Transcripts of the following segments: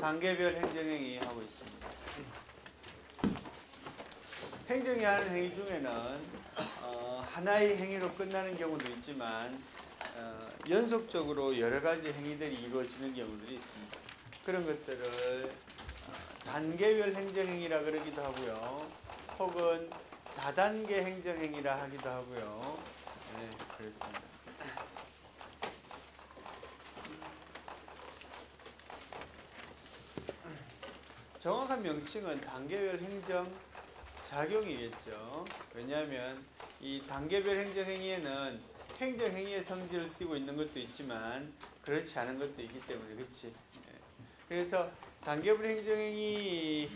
단계별 행정행위 하고 있습니다. 행정이 하는 행위 중에는 하나의 행위로 끝나는 경우도 있지만 연속적으로 여러 가지 행위들이 이루어지는 경우들이 있습니다. 그런 것들을 단계별 행정행위라 그러기도 하고요. 혹은 다단계 행정행위라 하기도 하고요. 네, 그렇습니다. 정확한 명칭은 단계별 행정 작용이겠죠. 왜냐하면 이 단계별 행정행위에는 행정행위의 성질을 띠고 있는 것도 있지만 그렇지 않은 것도 있기 때문에 그렇지. 그래서 단계별 행정행위에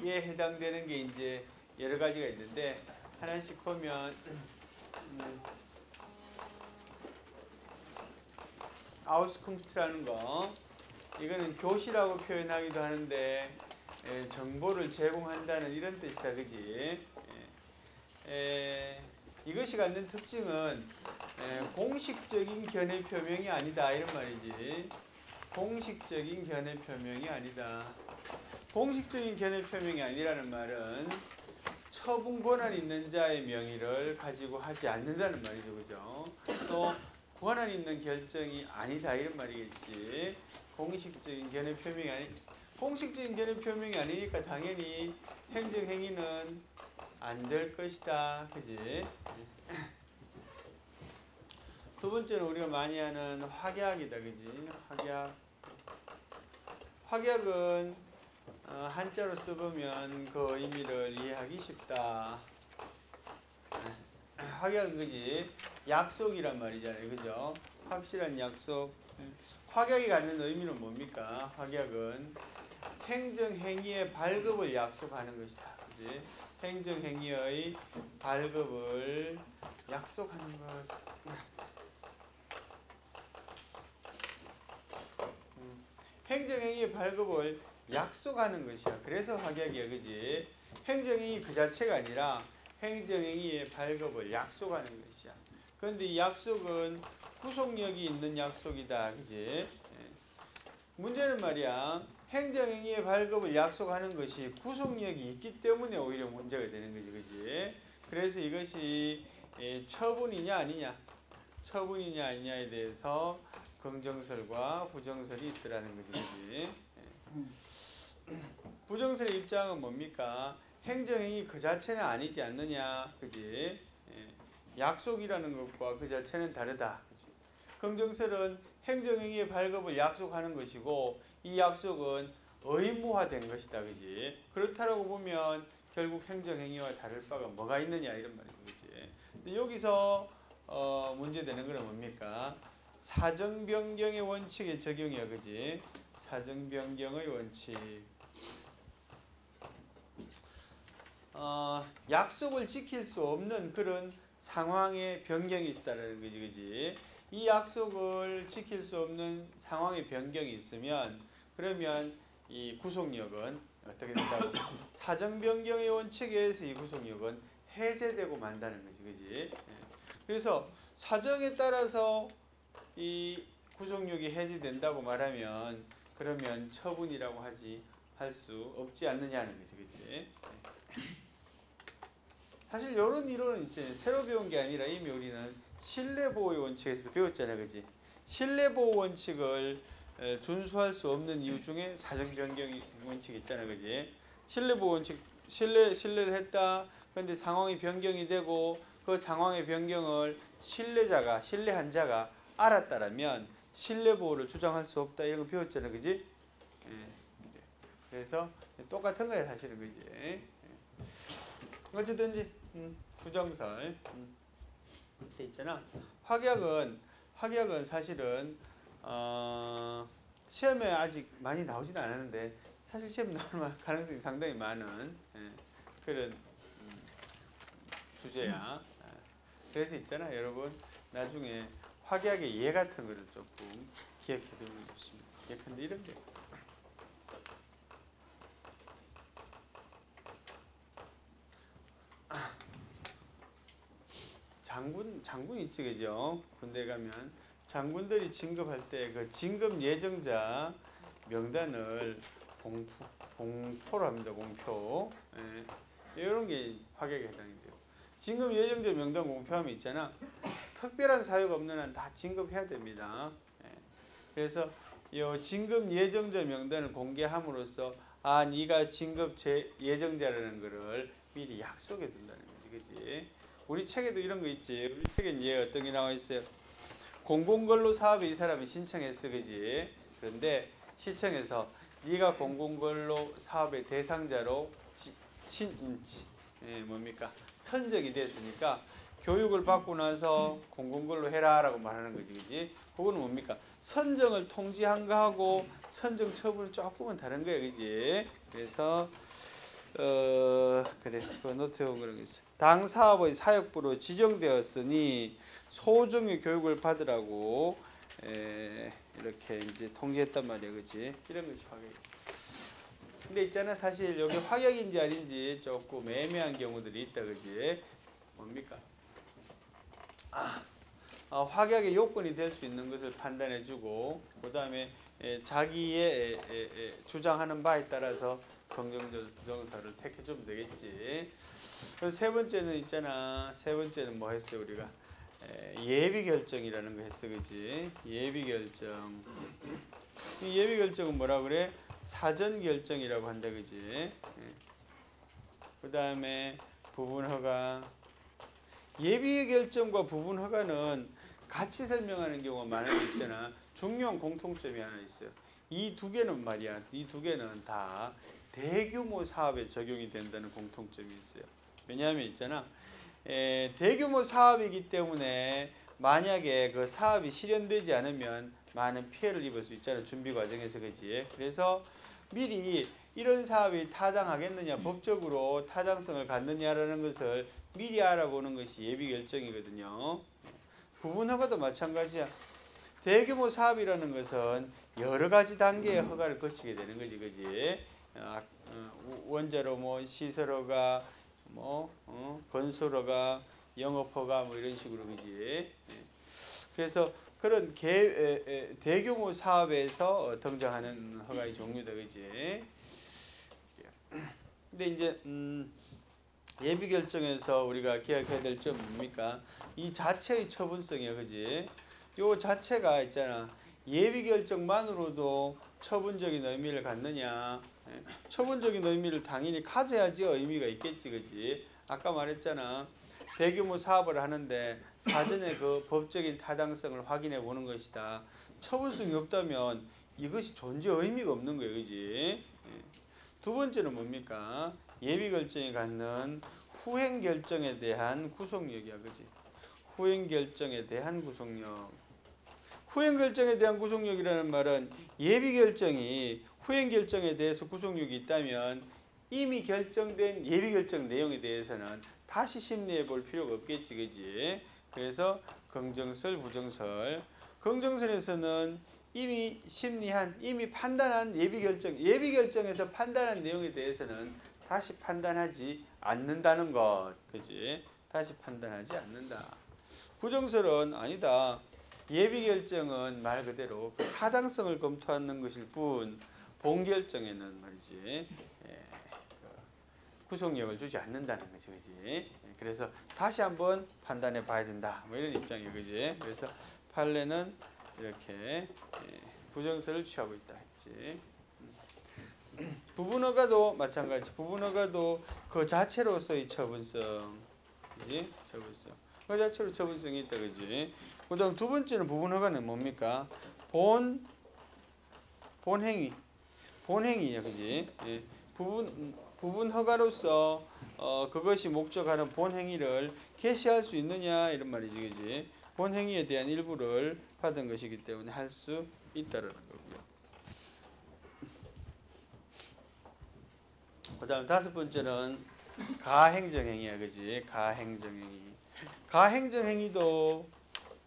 해당되는 게 이제 여러 가지가 있는데 하나씩 보면 아우스쿵프트라는 거 이거는 교시라고 표현하기도 하는데 정보를 제공한다는 이런 뜻이다, 그지? 이것이 갖는 특징은 공식적인 견해 표명이 아니다 이런 말이지. 공식적인 견해 표명이 아니다. 공식적인 견해 표명이 아니라는 말은 처분 권한 있는 자의 명의를 가지고 하지 않는다는 말이죠, 그죠? 또 권한 있는 결정이 아니다 이런 말이겠지. 공식적인 견해 표명이 공식적인 견해 표명이 아니니까 당연히 행정행위는 안 될 것이다, 그지? 두 번째는 우리가 많이 하는 확약이다, 그지? 확약은 한자로 써보면 그 의미를 이해하기 쉽다. 확약은 그지? 약속이란 말이잖아요, 그죠? 확실한 약속. 확약이 갖는 의미는 뭡니까? 확약은 행정행위의 발급을 약속하는 것이다, 그지? 행정행위의 발급을 약속하는 것. 행정행위의 발급을 약속하는 것이야. 그래서 확약이야, 그지? 행정행위 그 자체가 아니라 행정행위의 발급을 약속하는 것이야. 그런데 이 약속은 구속력이 있는 약속이다, 그지? 문제는 말이야, 행정행위의 발급을 약속하는 것이 구속력이 있기 때문에 오히려 문제가 되는 거지, 그지? 그래서 이것이 처분이냐 아니냐, 처분이냐 아니냐에 대해서 긍정설과 부정설이 있더라는 거지, 그지? 부정설의 입장은 뭡니까? 행정행위 그 자체는 아니지 않느냐, 그지? 약속이라는 것과 그 자체는 다르다, 그지? 긍정설은 행정행위의 발급을 약속하는 것이고 이 약속은 의무화된 것이다, 그지? 그렇다라고 보면 결국 행정행위와 다를 바가 뭐가 있느냐 이런 말이죠, 그지? 근데 여기서 문제되는 건 뭡니까? 사정변경의 원칙의 적용이야, 그지? 사정변경의 원칙. 약속을 지킬 수 없는 그런 상황의 변경이 있다는 거지, 그지? 이 약속을 지킬 수 없는 상황의 변경이 있으면 그러면 이 구속력은 어떻게 된다고? 사정 변경의 원칙에 의해서 이 구속력은 해제되고 만다는 거지, 그지? 그래서 사정에 따라서 이 구속력이 해제된다고 말하면 그러면 처분이라고 할 수 없지 않느냐는 거지, 그지? 사실 이런 이론은 이제 새로 배운 게 아니라 이미 우리는 신뢰보호의 원칙에서도 배웠잖아요, 그지? 신뢰보호 원칙을 준수할 수 없는 이유 중에 사정변경 원칙이 있잖아요, 그지? 신뢰보호 원칙, 신뢰를 했다. 그런데 상황이 변경이 되고 그 상황의 변경을 신뢰한 자가 알았다라면 신뢰보호를 주장할 수 없다. 이런 거 배웠잖아요, 그지? 그래서 똑같은 거야, 사실은, 그지? 어쨌든지 부정설 밑에 있잖아. 확약은 사실은 시험에 아직 많이 나오지는 않았는데 사실 시험 나올 가능성이 상당히 많은 그런 주제야. 그래서 있잖아, 여러분, 나중에 확약의 예 같은 거를 조금 기억해 두면 좋습니다. 예컨대 이런 게 장군 있지, 그죠? 군대 가면 장군들이 진급할 때 그 진급 예정자 명단을 공표로 합니다. 공표. 예. 이런 게 확약에 해당이 돼요. 진급 예정자 명단 공표함이 있잖아. 특별한 사유가 없는 한 다 진급해야 됩니다. 예. 그래서 이 진급 예정자 명단을 공개함으로써 네가 진급 예정자라는 거를 미리 약속해 둔다는 거지, 그지? 우리 책에도 이런 거 있지. 우리 책엔 어떤 게 나와 있어요? 공공근로 사업에 이 사람이 신청했어, 그지? 그런데 시청에서 네가 공공근로 사업의 대상자로 선정이 됐으니까 교육을 받고 나서 공공근로 해라라고 말하는 거지, 그지? 그거는 뭡니까? 선정을 통지한 거하고 선정 처분은 조금은 다른 거야, 그지? 그래서 그래, 그 노트해온 그런 게 있어. 당 사업의 사역부로 지정되었으니 소정의 교육을 받으라고 이렇게 이제 통지했단 말이야, 그렇지? 이런 것이 확약. 근데 있잖아, 사실 여기 확약인지 아닌지 조금 애매한 경우들이 있다, 그지? 뭡니까? 확약의 요건이 될 수 있는 것을 판단해주고, 그 다음에 자기의 주장하는 바에 따라서 긍정정사를 택해주면 되겠지. 그래서 세 번째는 있잖아. 세 번째는 뭐 했어요, 우리가? 예비결정이라는 거 했어, 그지? 예비결정. 이 예비결정은 뭐라 그래? 사전결정이라고 한다, 그지? 그 다음에 부분허가. 예비결정과 부분허가는 같이 설명하는 경우가 많은 게 있잖아. 중요한 공통점이 하나 있어요. 이 두 개는 말이야. 이 두 개는 다 대규모 사업에 적용이 된다는 공통점이 있어요. 왜냐하면 있잖아. 대규모 사업이기 때문에 만약에 그 사업이 실현되지 않으면 많은 피해를 입을 수 있잖아. 준비 과정에서, 그지? 그래서 미리 이런 사업이 타당하겠느냐, 법적으로 타당성을 갖느냐라는 것을 미리 알아보는 것이 예비결정이거든요. 부분허가도 마찬가지야. 대규모 사업이라는 것은 여러 가지 단계의 허가를 거치게 되는 거지, 그지? 원자로 뭐 시설허가, 건설허가, 영업허가 뭐 이런 식으로, 그지? 그래서 그런 대규모 사업에서 등장하는 허가의 종류다, 그지? 근데 이제 예비결정에서 우리가 기억해야 될 점은 뭡니까? 이 자체의 처분성이야, 그지? 요 자체가 있잖아. 예비결정만으로도 처분적인 의미를 갖느냐? 처분적인 의미를 당연히 가져야지 의미가 있겠지, 그지? 아까 말했잖아. 대규모 사업을 하는데 사전에 그 법적인 타당성을 확인해 보는 것이다. 처분성이 없다면 이것이 존재 의미가 없는 거예요, 그지? 두 번째는 뭡니까? 예비결정이 갖는 후행결정에 대한 구속력이야, 그지? 후행결정에 대한 구속력. 후행결정에 대한 구속력이라는 말은 예비결정이 후행결정에 대해서 구속력이 있다면 이미 결정된 예비결정 내용에 대해서는 다시 심리해 볼 필요가 없겠지, 그지? 그래서 긍정설, 부정설. 긍정설에서는 이미 심리한, 이미 판단한 예비결정에서 판단한 내용에 대해서는 다시 판단하지 않는다는 것, 그지? 다시 판단하지 않는다. 부정설은 아니다. 예비결정은 말 그대로 그 타당성을 검토하는 것일 뿐 본결정에는 말이지 구속력을 주지 않는다는 거지, 그지? 그래서 다시 한번 판단해 봐야 된다. 뭐 이런 입장이에요, 그지? 그래서 판례는 이렇게 부정설을 취하고 있다 했지. 부분허가도 마찬가지. 부분허가도 그 자체로서의 처분성, 그지? 처분성. 그 자체로 처분성이 있다, 그지? 그다음 두 번째는 부분허가는 뭡니까? 본행위. 본행위야, 그지? 부분허가로서 그것이 목적하는 본행위를 개시할 수 있느냐 이런 말이지, 그지? 본행위에 대한 일부를 받은 것이기 때문에 할 수 있다라는 거고요. 그다음 다섯 번째는 가행정행위야, 그지? 가행정행위. 가행정행위도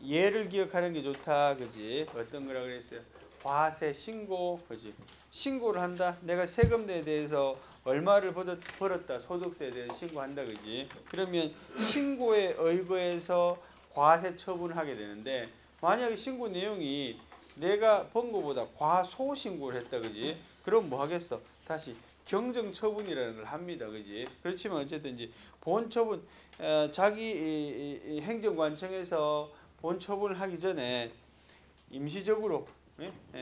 예를 기억하는 게 좋다, 그지? 어떤 거라 그랬어요? 과세 신고, 그지? 신고를 한다. 내가 세금에 대해서 얼마를 벌었다, 소득세에 대해서 신고한다, 그지? 그러면 신고에 의거해서 과세 처분을 하게 되는데 만약에 신고 내용이 내가 본 거보다 과소신고를 했다, 그지? 그럼 뭐 하겠어? 다시 경정 처분이라는 걸 합니다, 그지? 그렇지만 어쨌든지 본 처분, 자기 이 행정관청에서 본 처분을 하기 전에 임시적으로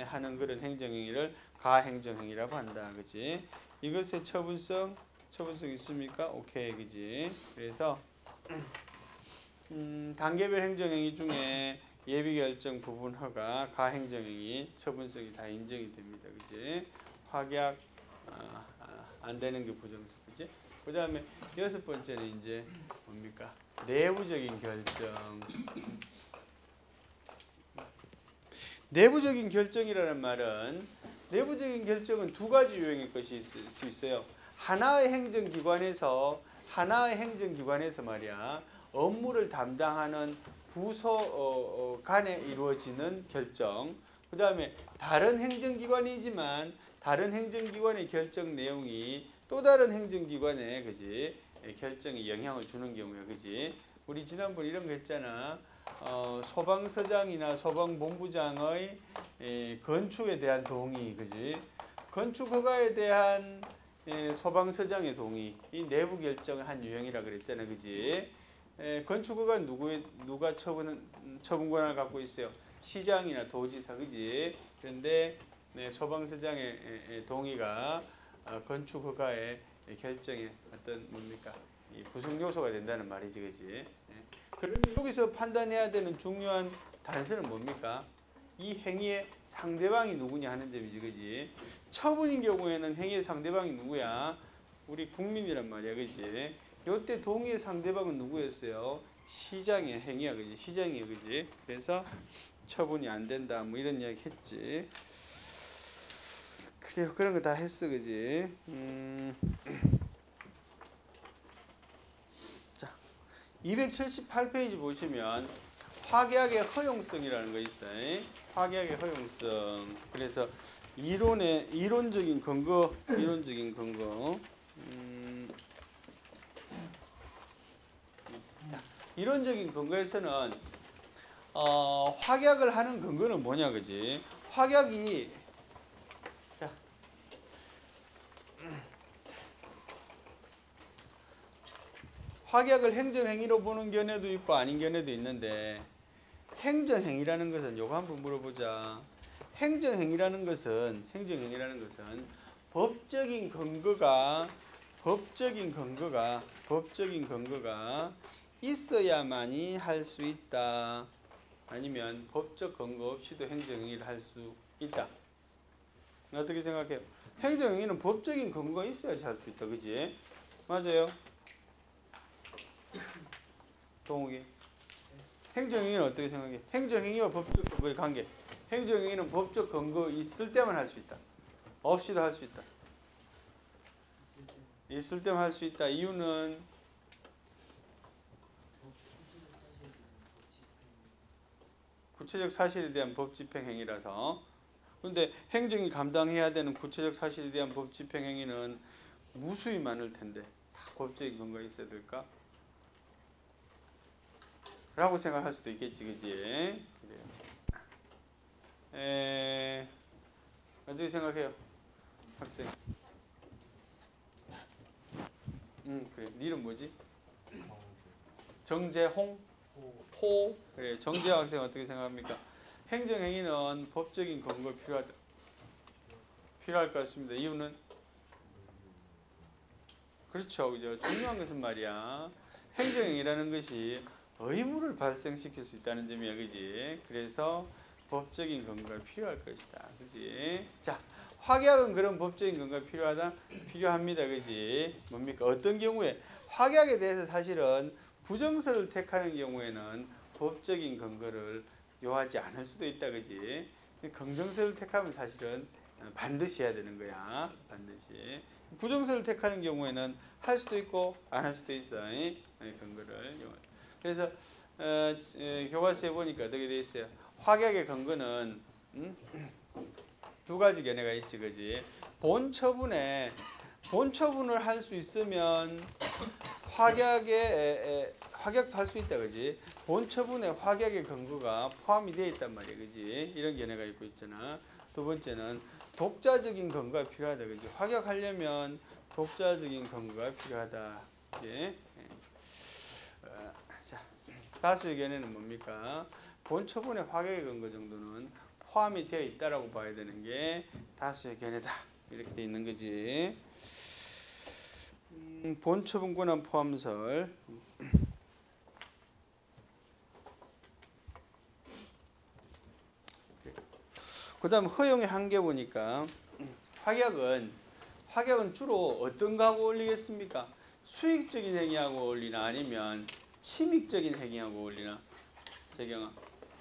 하는 그런 행정행위를 가행정행위라고 한다, 그지? 이것의 처분성 있습니까? 오케이, 그지? 그래서 단계별 행정행위 중에 예비결정 부분 허가, 가행정행위, 처분성이 다 인정이 됩니다, 그지? 확약 안 되는 게 부정성, 그지? 그 다음에 6번째는 이제 뭡니까? 내부적인 결정. 내부적인 결정이라는 말은 내부적인 결정은 두 가지 유형의 것이 있을 수 있어요. 하나의 행정기관에서 말이야 업무를 담당하는 부서 간에 이루어지는 결정. 그 다음에 다른 행정기관이지만 다른 행정기관의 결정 내용이 또 다른 행정기관에 그지 결정에 영향을 주는 경우야, 그지? 우리 지난번 이런 거 했잖아. 소방서장이나 소방본부장의 건축에 대한 동의, 그지? 건축 허가에 대한 소방서장의 동의, 이 내부 결정의 한 유형이라 그랬잖아, 그지? 건축 허가 누가 처분 권한을 갖고 있어요? 시장이나 도지사, 그지? 그런데 소방서장의 동의가 건축 허가의 결정에 어떤 뭡니까? 이 구성 요소가 된다는 말이지, 그지? 그러면 여기서 판단해야 되는 중요한 단서는 뭡니까? 이 행위의 상대방이 누구냐 하는 점이지, 그지? 처분인 경우에는 행위의 상대방이 누구야? 우리 국민이란 말이야, 그지? 요때 동의의 상대방은 누구였어요? 시장의 행위야, 그지? 시장이야, 그지? 그래서 처분이 안 된다, 뭐 이런 이야기 했지. 그래, 그런 거 다 했어, 그지? 278페이지 보시면 확약의 허용성이라는 거 있어요. 확약의 허용성. 그래서 이론적인 근거. 이론적인 근거에서는 확약을 하는 근거는 뭐냐, 그지? 확약이 확약을 행정행위로 보는 견해도 있고 아닌 견해도 있는데 행정행위라는 것은 요거 한번 물어보자. 행정행위라는 것은 법적인 근거가 있어야만이 할 수 있다. 아니면 법적 근거 없이도 행정행위를 할 수 있다. 어떻게 생각해요? 행정행위는 법적인 근거가 있어야지 할 수 있다, 그지? 맞아요? 동욱이. 행정행위는 어떻게 생각해? 행정행위와 법적 근거의 관계. 행정행위는 법적 근거 있을 때만 할 수 있다. 없이도 할 수 있다. 있을 때만 할 수 있다. 이유는 구체적 사실에 대한 법 집행 행위라서. 근데 행정이 감당해야 되는 구체적 사실에 대한 법 집행 행위는 무수히 많을 텐데 다 법적인 근거가 있어야 될까? 라고 생각할 수도 있겠지, 그지? 그래요. 어떻게 생각해요, 학생? 그래. 네 이름 뭐지? 정재홍? 호? 그래. 정재홍 학생 어떻게 생각합니까? 행정행위는 법적인 근거 필요할 것 같습니다. 이유는? 그렇죠, 그죠? 중요한 것은 말이야. 행정행위라는 것이 의무를 발생시킬 수 있다는 점이야, 그지? 그래서 법적인 근거가 필요할 것이다, 그지? 자, 확약은 그런 법적인 근거가 필요합니다, 그지? 뭡니까? 어떤 경우에 확약에 대해서 사실은 부정서를 택하는 경우에는 법적인 근거를 요하지 않을 수도 있다, 그지? 긍정서를 택하면 사실은 반드시 해야 되는 거야, 반드시. 부정서를 택하는 경우에는 할 수도 있고 안 할 수도 있어, 근거를 요할. 그래서 교과서에 보니까 어떻게 되어 있어요? 확약의 근거는 두 가지 견해가 있지, 그지? 본 처분을 할 수 있으면 확약의 확약도 할 수 있다, 그지? 본 처분에 확약의 근거가 포함이 되어 있단 말이야, 그지? 이런 견해가 있고 있잖아. 두 번째는 독자적인 근거가 필요하다, 그지? 확약하려면 독자적인 근거가 필요하다, 그지? 자, 다수의 견해는 뭡니까? 본 처분의 확약의 근거 정도는 포함이 되어 있다라고 봐야 되는 게 다수의 견해다, 이렇게 돼 있는 거지. 본 처분 권한 포함설. 그 다음 허용의 한계 보니까 확약은 주로 어떤 거하고 어울리겠습니까? 수익적인 행위하고 어울리나 아니면 침익적인 행위하고 어울리나? 재경아,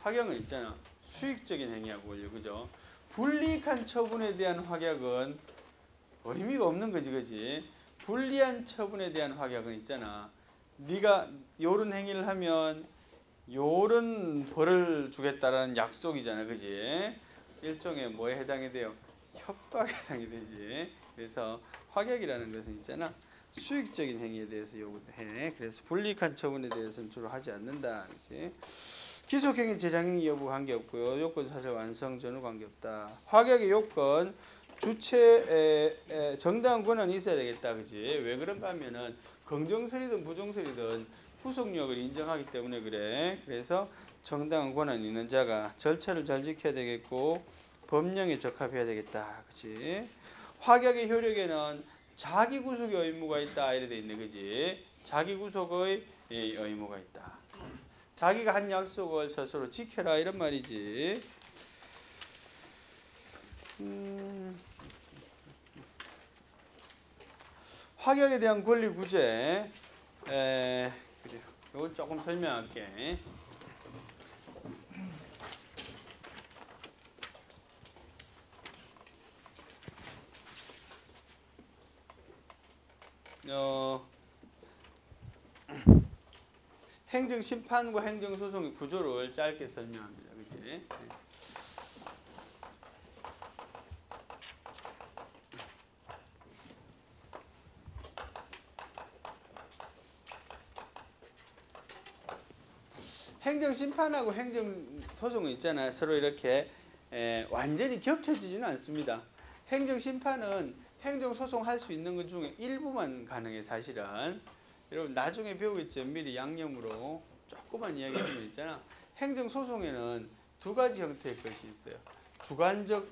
확약은 있잖아. 수익적인 행위하고 어울려, 그죠? 불이익한 처분에 대한 확약은 의미가 없는 거지, 그지? 불리한 처분에 대한 확약은 있잖아. 네가 요런 행위를 하면 요런 벌을 주겠다라는 약속이잖아, 그지? 일종의 뭐에 해당이 돼요? 협박에 해당이 되지. 그래서 확약이라는 것은 있잖아, 수익적인 행위에 대해서 요구해. 그래서 불이익한 처분에 대해서는 주로 하지 않는다, 그지? 기속행위 재량행위 여부 관계없고요. 요건 사실 완성 전후 관계없다. 확약의 요건 주체에 정당한 권한이 있어야 되겠다, 그지? 왜 그런가 하면은 긍정설이든 부정설이든 후속력을 인정하기 때문에 그래. 그래서 정당한 권한이 있는 자가 절차를 잘 지켜야 되겠고 법령에 적합해야 되겠다, 그지? 확약의 효력에는 자기 구속의 의무가 있다, 이래 돼 있네, 그지? 자기 구속의 의무가 있다. 자기가 한 약속을 스스로 지켜라, 이런 말이지. 확약에 대한 권리 구제. 그래요. 이건 조금 설명할게. 행정심판과 행정소송의 구조를 짧게 설명합니다, 그치? 행정심판하고 행정소송은 있잖아요. 서로 이렇게 완전히 겹쳐지지는 않습니다. 행정심판은 행정소송 할 수 있는 것 중에 일부만 가능해, 사실은. 여러분 나중에 배우겠죠. 미리 양념으로 조그만 이야기하면 있잖아. 행정소송에는 두 가지 형태의 것이 있어요. 주관적,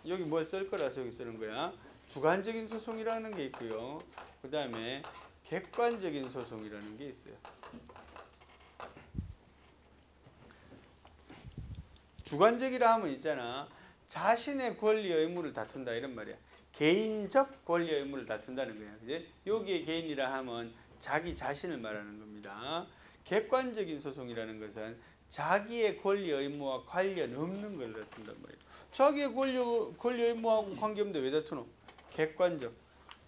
여기 뭘 쓸 거라서 여기 쓰는 거야. 주관적인 소송이라는 게 있고요. 그 다음에 객관적인 소송이라는 게 있어요. 주관적이라 하면 있잖아, 자신의 권리 의무를 다툰다, 이런 말이야. 개인적 권리 의무를 다툰다는 거야, 그지? 여기에 개인이라 하면 자기 자신을 말하는 겁니다. 객관적인 소송이라는 것은 자기의 권리 의무와 관련 없는 걸 다툰단 말이야. 자기의 권리 의무하고 관계없는데 왜 다투노? 객관적,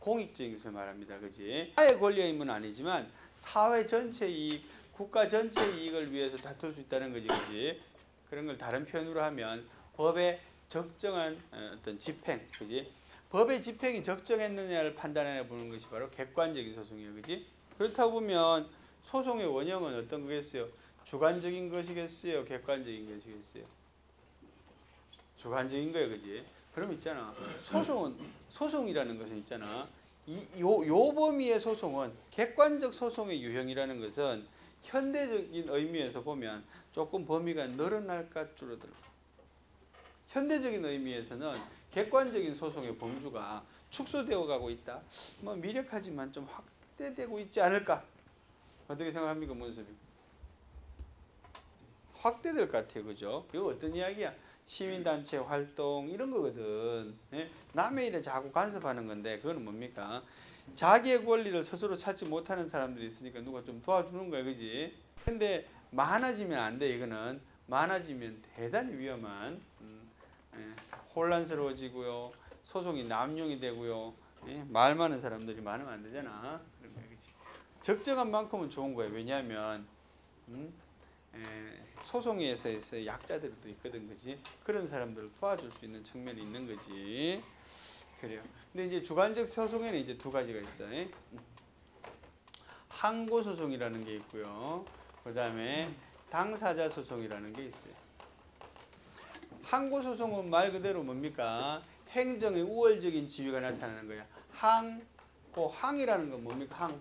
공익적인 것을 말합니다, 그지? 나의 권리 의무는 아니지만 사회 전체 이익, 국가 전체 이익을 위해서 다툴 수 있다는 거지, 그지? 그런 걸 다른 표현으로 하면 법의 적정한 어떤 집행, 그지? 법의 집행이 적정했느냐를 판단해 보는 것이 바로 객관적인 소송이에요, 그지? 그렇다고 보면 소송의 원형은 어떤 거겠어요? 주관적인 것이겠어요? 객관적인 것이겠어요? 주관적인 거예요, 그지? 그럼 있잖아, 소송이라는 것은 있잖아, 요 범위의 소송은, 객관적 소송의 유형이라는 것은 현대적인 의미에서 보면 조금 범위가 늘어날까 줄어들까? 현대적인 의미에서는 객관적인 소송의 범주가 축소되어 가고 있다. 뭐 미력하지만 좀 확대되고 있지 않을까? 어떻게 생각합니까, 문수비? 확대될 것 같아요, 그죠? 이거 어떤 이야기야? 시민단체 활동 이런 거거든. 예? 남의 일에 자꾸 간섭하는 건데 그거는 뭡니까? 자기의 권리를 스스로 찾지 못하는 사람들이 있으니까 누가 좀 도와주는 거야, 그지? 근데 많아지면 안 돼, 이거는. 많아지면 대단히 위험한, 혼란스러워지고요, 소송이 남용이 되고요, 말 많은 사람들이 많으면 안 되잖아. 그런 거야, 그치? 적정한 만큼은 좋은 거예요. 왜냐하면 소송에서 약자들도 있거든, 그지? 그런 사람들을 도와줄 수 있는 측면이 있는 거지. 그래요. 근데 이제 주관적 소송에는 이제 두 가지가 있어요. 항고소송이라는 게 있고요. 그 다음에 당사자 소송이라는 게 있어요. 항고소송은 말 그대로 뭡니까? 행정의 우월적인 지위가 나타나는 거야. 항이라는 건 뭡니까?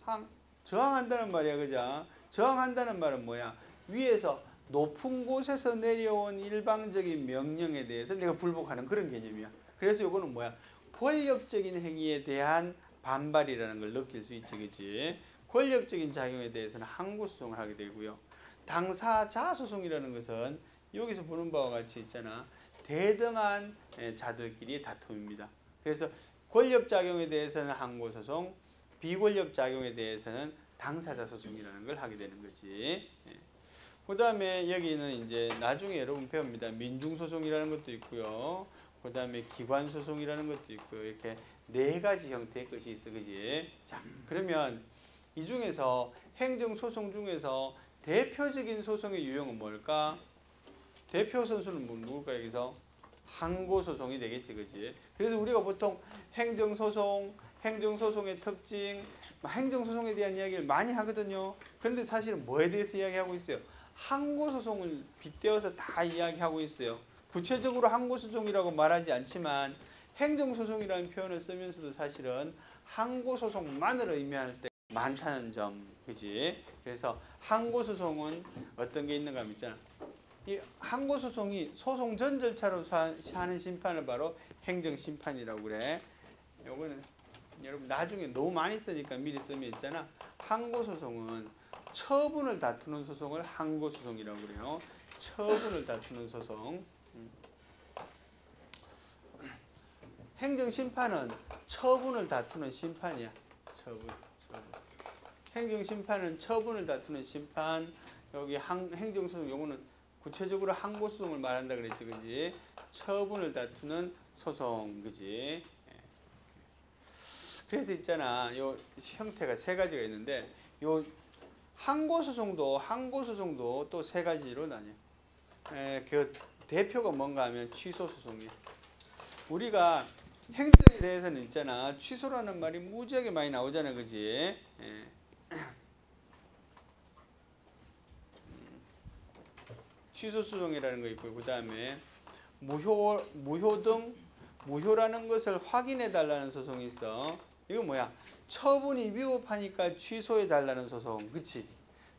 항. 저항한다는 말이야, 그죠? 저항한다는 말은 뭐야? 위에서 높은 곳에서 내려온 일방적인 명령에 대해서 내가 불복하는 그런 개념이야. 그래서 이거는 뭐야? 권력적인 행위에 대한 반발이라는 걸 느낄 수 있지, 그치? 권력적인 작용에 대해서는 항고소송을 하게 되고요. 당사자 소송이라는 것은 여기서 보는 바와 같이 있잖아. 대등한 자들끼리의 다툼입니다. 그래서 권력 작용에 대해서는 항고소송, 비권력 작용에 대해서는 당사자 소송이라는 걸 하게 되는 거지. 그 다음에 여기는 이제 나중에 여러분 배웁니다. 민중소송이라는 것도 있고요. 그 다음에 기관소송이라는 것도 있고요. 이렇게 네 가지 형태의 것이 있어, 그지? 자, 그러면 이 중에서 행정소송 중에서 대표적인 소송의 유형은 뭘까? 대표 선수는 누굴까 여기서? 항고소송이 되겠지, 그지? 그래서 우리가 보통 행정소송의 특징, 행정소송에 대한 이야기를 많이 하거든요. 그런데 사실은 뭐에 대해서 이야기하고 있어요? 항고소송을 빗대어서 다 이야기하고 있어요. 구체적으로 항고소송이라고 말하지 않지만 행정소송이라는 표현을 쓰면서도 사실은 항고소송만을 의미할 때 많다는 점, 그지? 그래서 항고소송은 어떤 게 있는가 하면 있잖아. 이 항고소송이 소송 전 절차로 하는 심판을 바로 행정심판이라고 그래. 요거는 여러분 나중에 너무 많이 쓰니까 미리 쓰면 있잖아. 항고소송은 처분을 다투는 소송을 항고소송이라고 그래요. 처분을 다투는 소송. 행정심판은 처분을 다투는 심판이야. 처분. 행정심판은 처분을 다투는 심판. 여기 행정소송 요거는 구체적으로 항고소송을 말한다 그랬지, 그지? 처분을 다투는 소송, 그지? 그래서 있잖아, 요 형태가 세 가지가 있는데, 요 항고소송도 또 세 가지로 나뉘어. 그 대표가 뭔가 하면 취소소송이야. 우리가 행정에 대해서는 있잖아, 취소라는 말이 무지하게 많이 나오잖아, 그지? 취소소송이라는 거 있고, 그 다음에 무효라는 것을 확인해 달라는 소송이 있어. 이거 뭐야? 처분이 위법하니까 취소해 달라는 소송, 그치?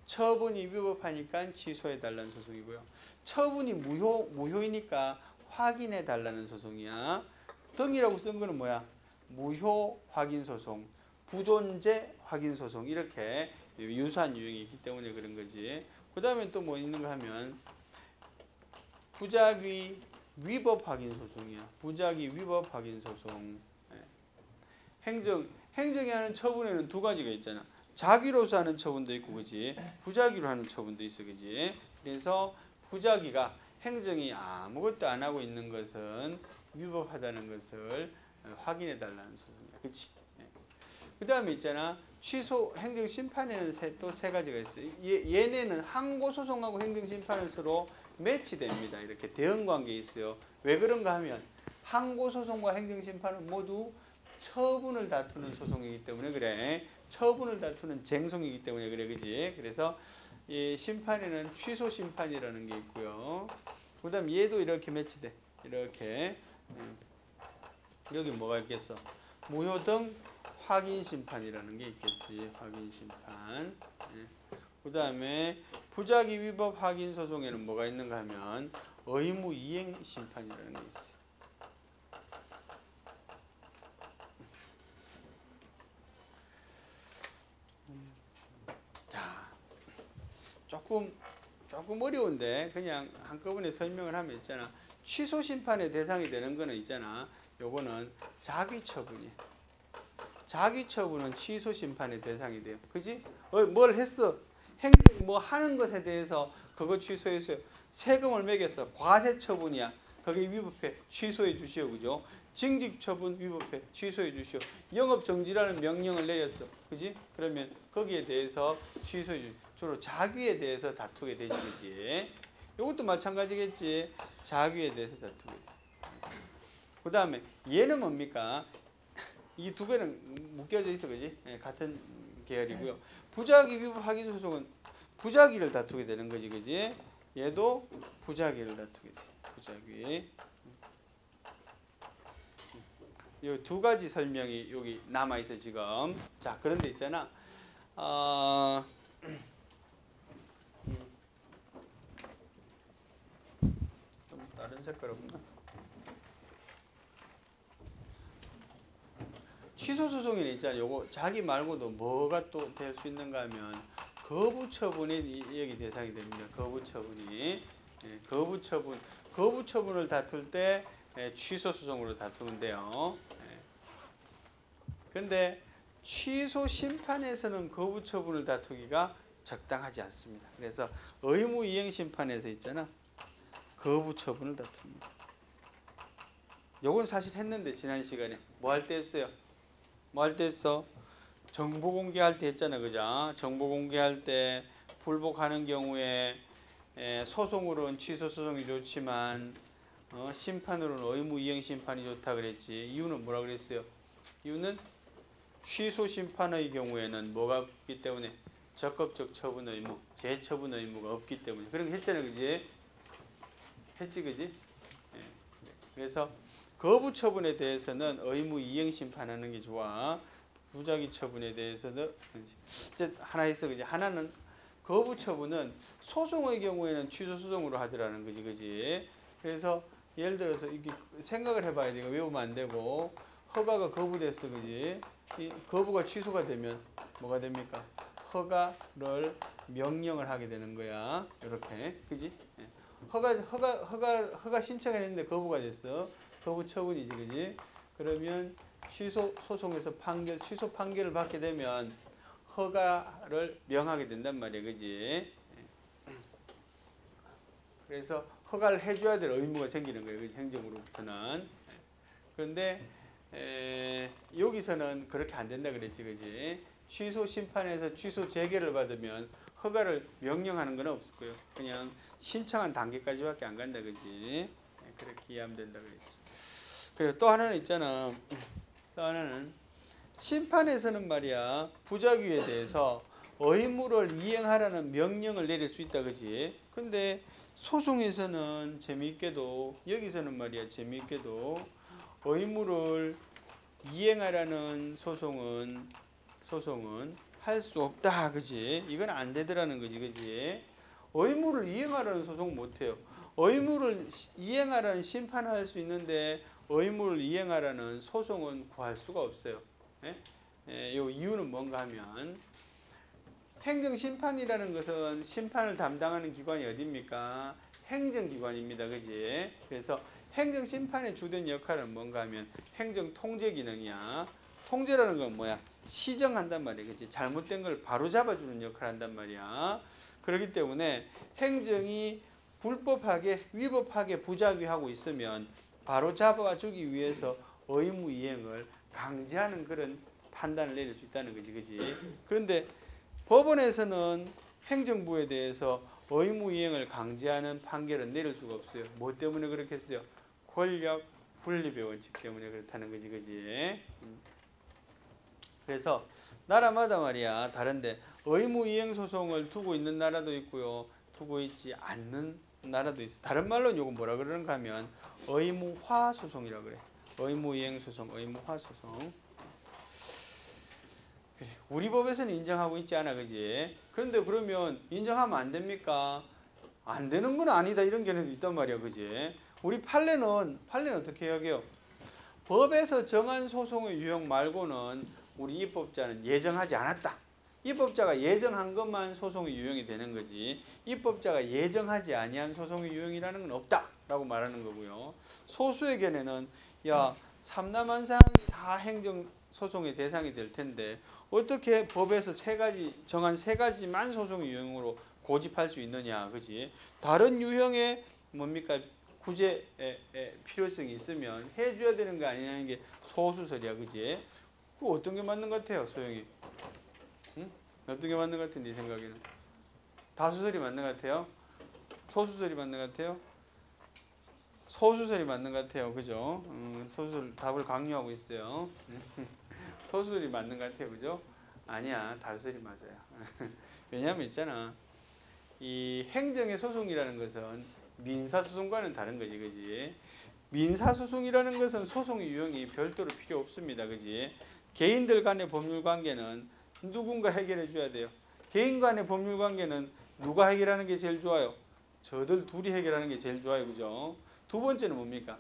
처분이 위법하니까 취소해 달라는 소송이고요. 처분이 무효이니까 확인해 달라는 소송이야. 등이라고 쓴 거는 뭐야? 무효 확인 소송, 부존재 확인 소송, 이렇게 유사한 유형이 있기 때문에 그런 거지. 그 다음에 또 뭐 있는가 하면 부작위 위법 확인 소송이야. 부작위 위법 확인 소송. 행정이 하는 처분에는 두 가지가 있잖아. 작위로서 하는 처분도 있고, 그지? 부작위로 하는 처분도 있어, 그지? 그래서 부작위가 행정이 아무것도 안 하고 있는 것은 위법하다는 것을 확인해 달라는 소송이야, 그치? 그 다음에 있잖아. 취소 행정심판에는 또 세 가지가 있어요. 얘네는 항고소송하고 행정심판은 서로 매치됩니다. 이렇게 대응관계에 있어요. 왜 그런가 하면 항고소송과 행정심판은 모두 처분을 다투는 소송이기 때문에 그래. 처분을 다투는 쟁송이기 때문에 그래, 그지? 그래서 이 심판에는 취소심판이라는 게 있고요. 그 다음 얘도 이렇게 매치돼. 이렇게. 여기 뭐가 있겠어? 무효 등 확인심판이라는 게 있겠지. 확인심판. 그 다음에 부작위 위법 확인 소송에는 뭐가 있는가 하면 의무 이행 심판이라는 게 있어요. 자, 조금 어려운데 그냥 한꺼번에 설명을 하면 있잖아. 취소 심판의 대상이 되는 거는 있잖아. 요거는 자귀처분이야. 자귀처분은 취소 심판의 대상이 돼요. 그지? 뭘 했어? 행정 뭐 하는 것에 대해서 그거 취소했어요. 세금을 매겼어. 과세 처분이야. 거기 위법해. 취소해 주시오. 그죠? 징직 처분 위법해. 취소해 주시오. 영업 정지라는 명령을 내렸어. 그지? 그러면 거기에 대해서 취소해 주시오. 주로 자귀에 대해서 다투게 되지. 그지? 이것도 마찬가지겠지. 자귀에 대해서 다투게 돼. 그 다음에 얘는 뭡니까? 이 두 개는 묶여져 있어, 그지? 예, 같은 계열이고요. 부작위 위법 확인 소송은 부작위를 다투게 되는 거지, 그지? 얘도 부작위를 다투게 돼. 부작위. 요 두 가지 설명이 여기 남아 있어 지금. 자, 그런데 있잖아. 좀 다른 색깔 없나? 취소 소송에는 있잖아. 요거 자기 말고도 뭐가 또 될 수 있는가 하면 거부 처분이 여기 대상이 됩니다. 거부 처분이. 예, 거부 처분을 다툴 때 취소 소송으로 다투면 돼요. 근데 취소 심판에서는 거부 처분을 다투기가 적당하지 않습니다. 그래서 의무 이행 심판에서 있잖아. 거부 처분을 다툽니다. 요건 사실 했는데 지난 시간에 뭐 할 때 했어요? 뭐 할 때 했어? 정보 공개할 때 했잖아, 그죠? 정보 공개할 때 불복하는 경우에 소송으로는 취소 소송이 좋지만 심판으로는 의무 이행 심판이 좋다 그랬지. 이유는 뭐라 그랬어요? 이유는 취소 심판의 경우에는 뭐가 없기 때문에 적극적 처분 의무, 재처분 의무가 없기 때문에 그런 거 했잖아, 그지? 했지, 그지? 예. 그래서 거부 처분에 대해서는 의무 이행 심판하는 게 좋아. 부작위 처분에 대해서는 이제 하나 있어, 그지? 하나는 거부 처분은 소송의 경우에는 취소 소송으로 하더라는 거지, 그지? 그래서 예를 들어서 이게 생각을 해봐야 돼. 이거 외우면 안 되고 허가가 거부됐어, 그지? 이 거부가 취소가 되면 뭐가 됩니까? 허가를 명령을 하게 되는 거야. 이렇게, 그지? 허가 신청을 했는데 거부가 됐어. 거부 처분이지, 그지? 그러면 취소 소송에서 취소 판결을 받게 되면 허가를 명하게 된단 말이야, 그지? 그래서 허가를 해줘야 될 의무가 생기는 거예요, 그지? 행정으로부터는. 그런데 여기서는 그렇게 안 된다 그랬지, 그지? 취소 심판에서 취소 재개를 받으면 허가를 명령하는 건 없을 거예요. 그냥 신청한 단계까지밖에 안 간다, 그지? 그렇게 이해하면 된다 그랬지. 그리고 또 하나는 있잖아. 또 하나는 심판에서는 말이야 부작위에 대해서 의무를 이행하라는 명령을 내릴 수 있다, 그지? 근데 소송에서는 재미있게도 여기서는 말이야 재미있게도 의무를 이행하라는 소송은 할 수 없다, 그지? 이건 안 되더라는 거지, 그지? 의무를 이행하라는 소송은 못해요. 의무를 이행하라는 심판을 할 수 있는데 의무를 이행하라는 소송은 구할 수가 없어요. 이 이유는 뭔가 하면 행정심판이라는 것은 심판을 담당하는 기관이 어디입니까? 행정기관입니다, 그지? 그래서 행정심판의 주된 역할은 뭔가 하면 행정통제 기능이야. 통제라는 건 뭐야? 시정한단 말이야, 그치? 잘못된 걸 바로잡아주는 역할을 한단 말이야. 그렇기 때문에 행정이 불법하게 위법하게 부작위하고 있으면 바로잡아주기 위해서 의무 이행을 강제하는 그런 판단을 내릴 수 있다는 거지, 그치? 그런데 법원에서는 행정부에 대해서 의무 이행을 강제하는 판결은 내릴 수가 없어요. 뭐 때문에 그렇게 했어요? 권력 분립의 원칙 때문에 그렇다는 거지, 그지? 그래서 나라마다 말이야 다른데 의무 이행 소송을 두고 있는 나라도 있고요, 두고 있지 않는 나라도 있어. 다른 말로는 요거 뭐라 그러는가 하면 의무화 소송이라 그래. 의무 이행 소송, 의무화 소송. 그래. 우리 법에서는 인정하고 있지 않아, 그지? 그런데 그러면 인정하면 안 됩니까? 안 되는 건 아니다, 이런 견해도 있단 말이야, 그지? 우리 판례는 어떻게 여겨요? 법에서 정한 소송의 유형 말고는 우리 입법자는 예정하지 않았다. 입법자가 예정한 것만 소송의 유형이 되는 거지. 입법자가 예정하지 아니한 소송의 유형이라는 건 없다라고 말하는 거고요. 소수의 견해는 야, 삼남한상 다 행정 소송의 대상이 될 텐데 어떻게 법에서 정한 세 가지만 소송의 유형으로 고집할 수 있느냐, 그지? 다른 유형의 뭡니까? 구제 필요성이 있으면 해줘야 되는 거 아니냐는 게 소수설이야, 그지? 그 어떤 게 맞는 것 같아요, 소영이? 응? 어떤 게 맞는 것 같아, 네 생각에는? 다수설이 맞는 것 같아요? 소수설이 맞는 것 같아요? 소수설이 맞는 것 같아요, 그죠? 소수설 답을 강요하고 있어요. 소수설이 맞는 것 같아요. 그죠? 아니야. 다수설이 맞아요. 왜냐하면 있잖아. 이 행정의 소송이라는 것은 민사소송과는 다른 거지. 그지? 민사소송이라는 것은 소송의 유형이 별도로 필요 없습니다. 그지? 개인들 간의 법률 관계는 누군가 해결해 줘야 돼요. 개인 간의 법률 관계는 누가 해결하는 게 제일 좋아요? 저들 둘이 해결하는 게 제일 좋아요. 그죠? 두 번째는 뭡니까?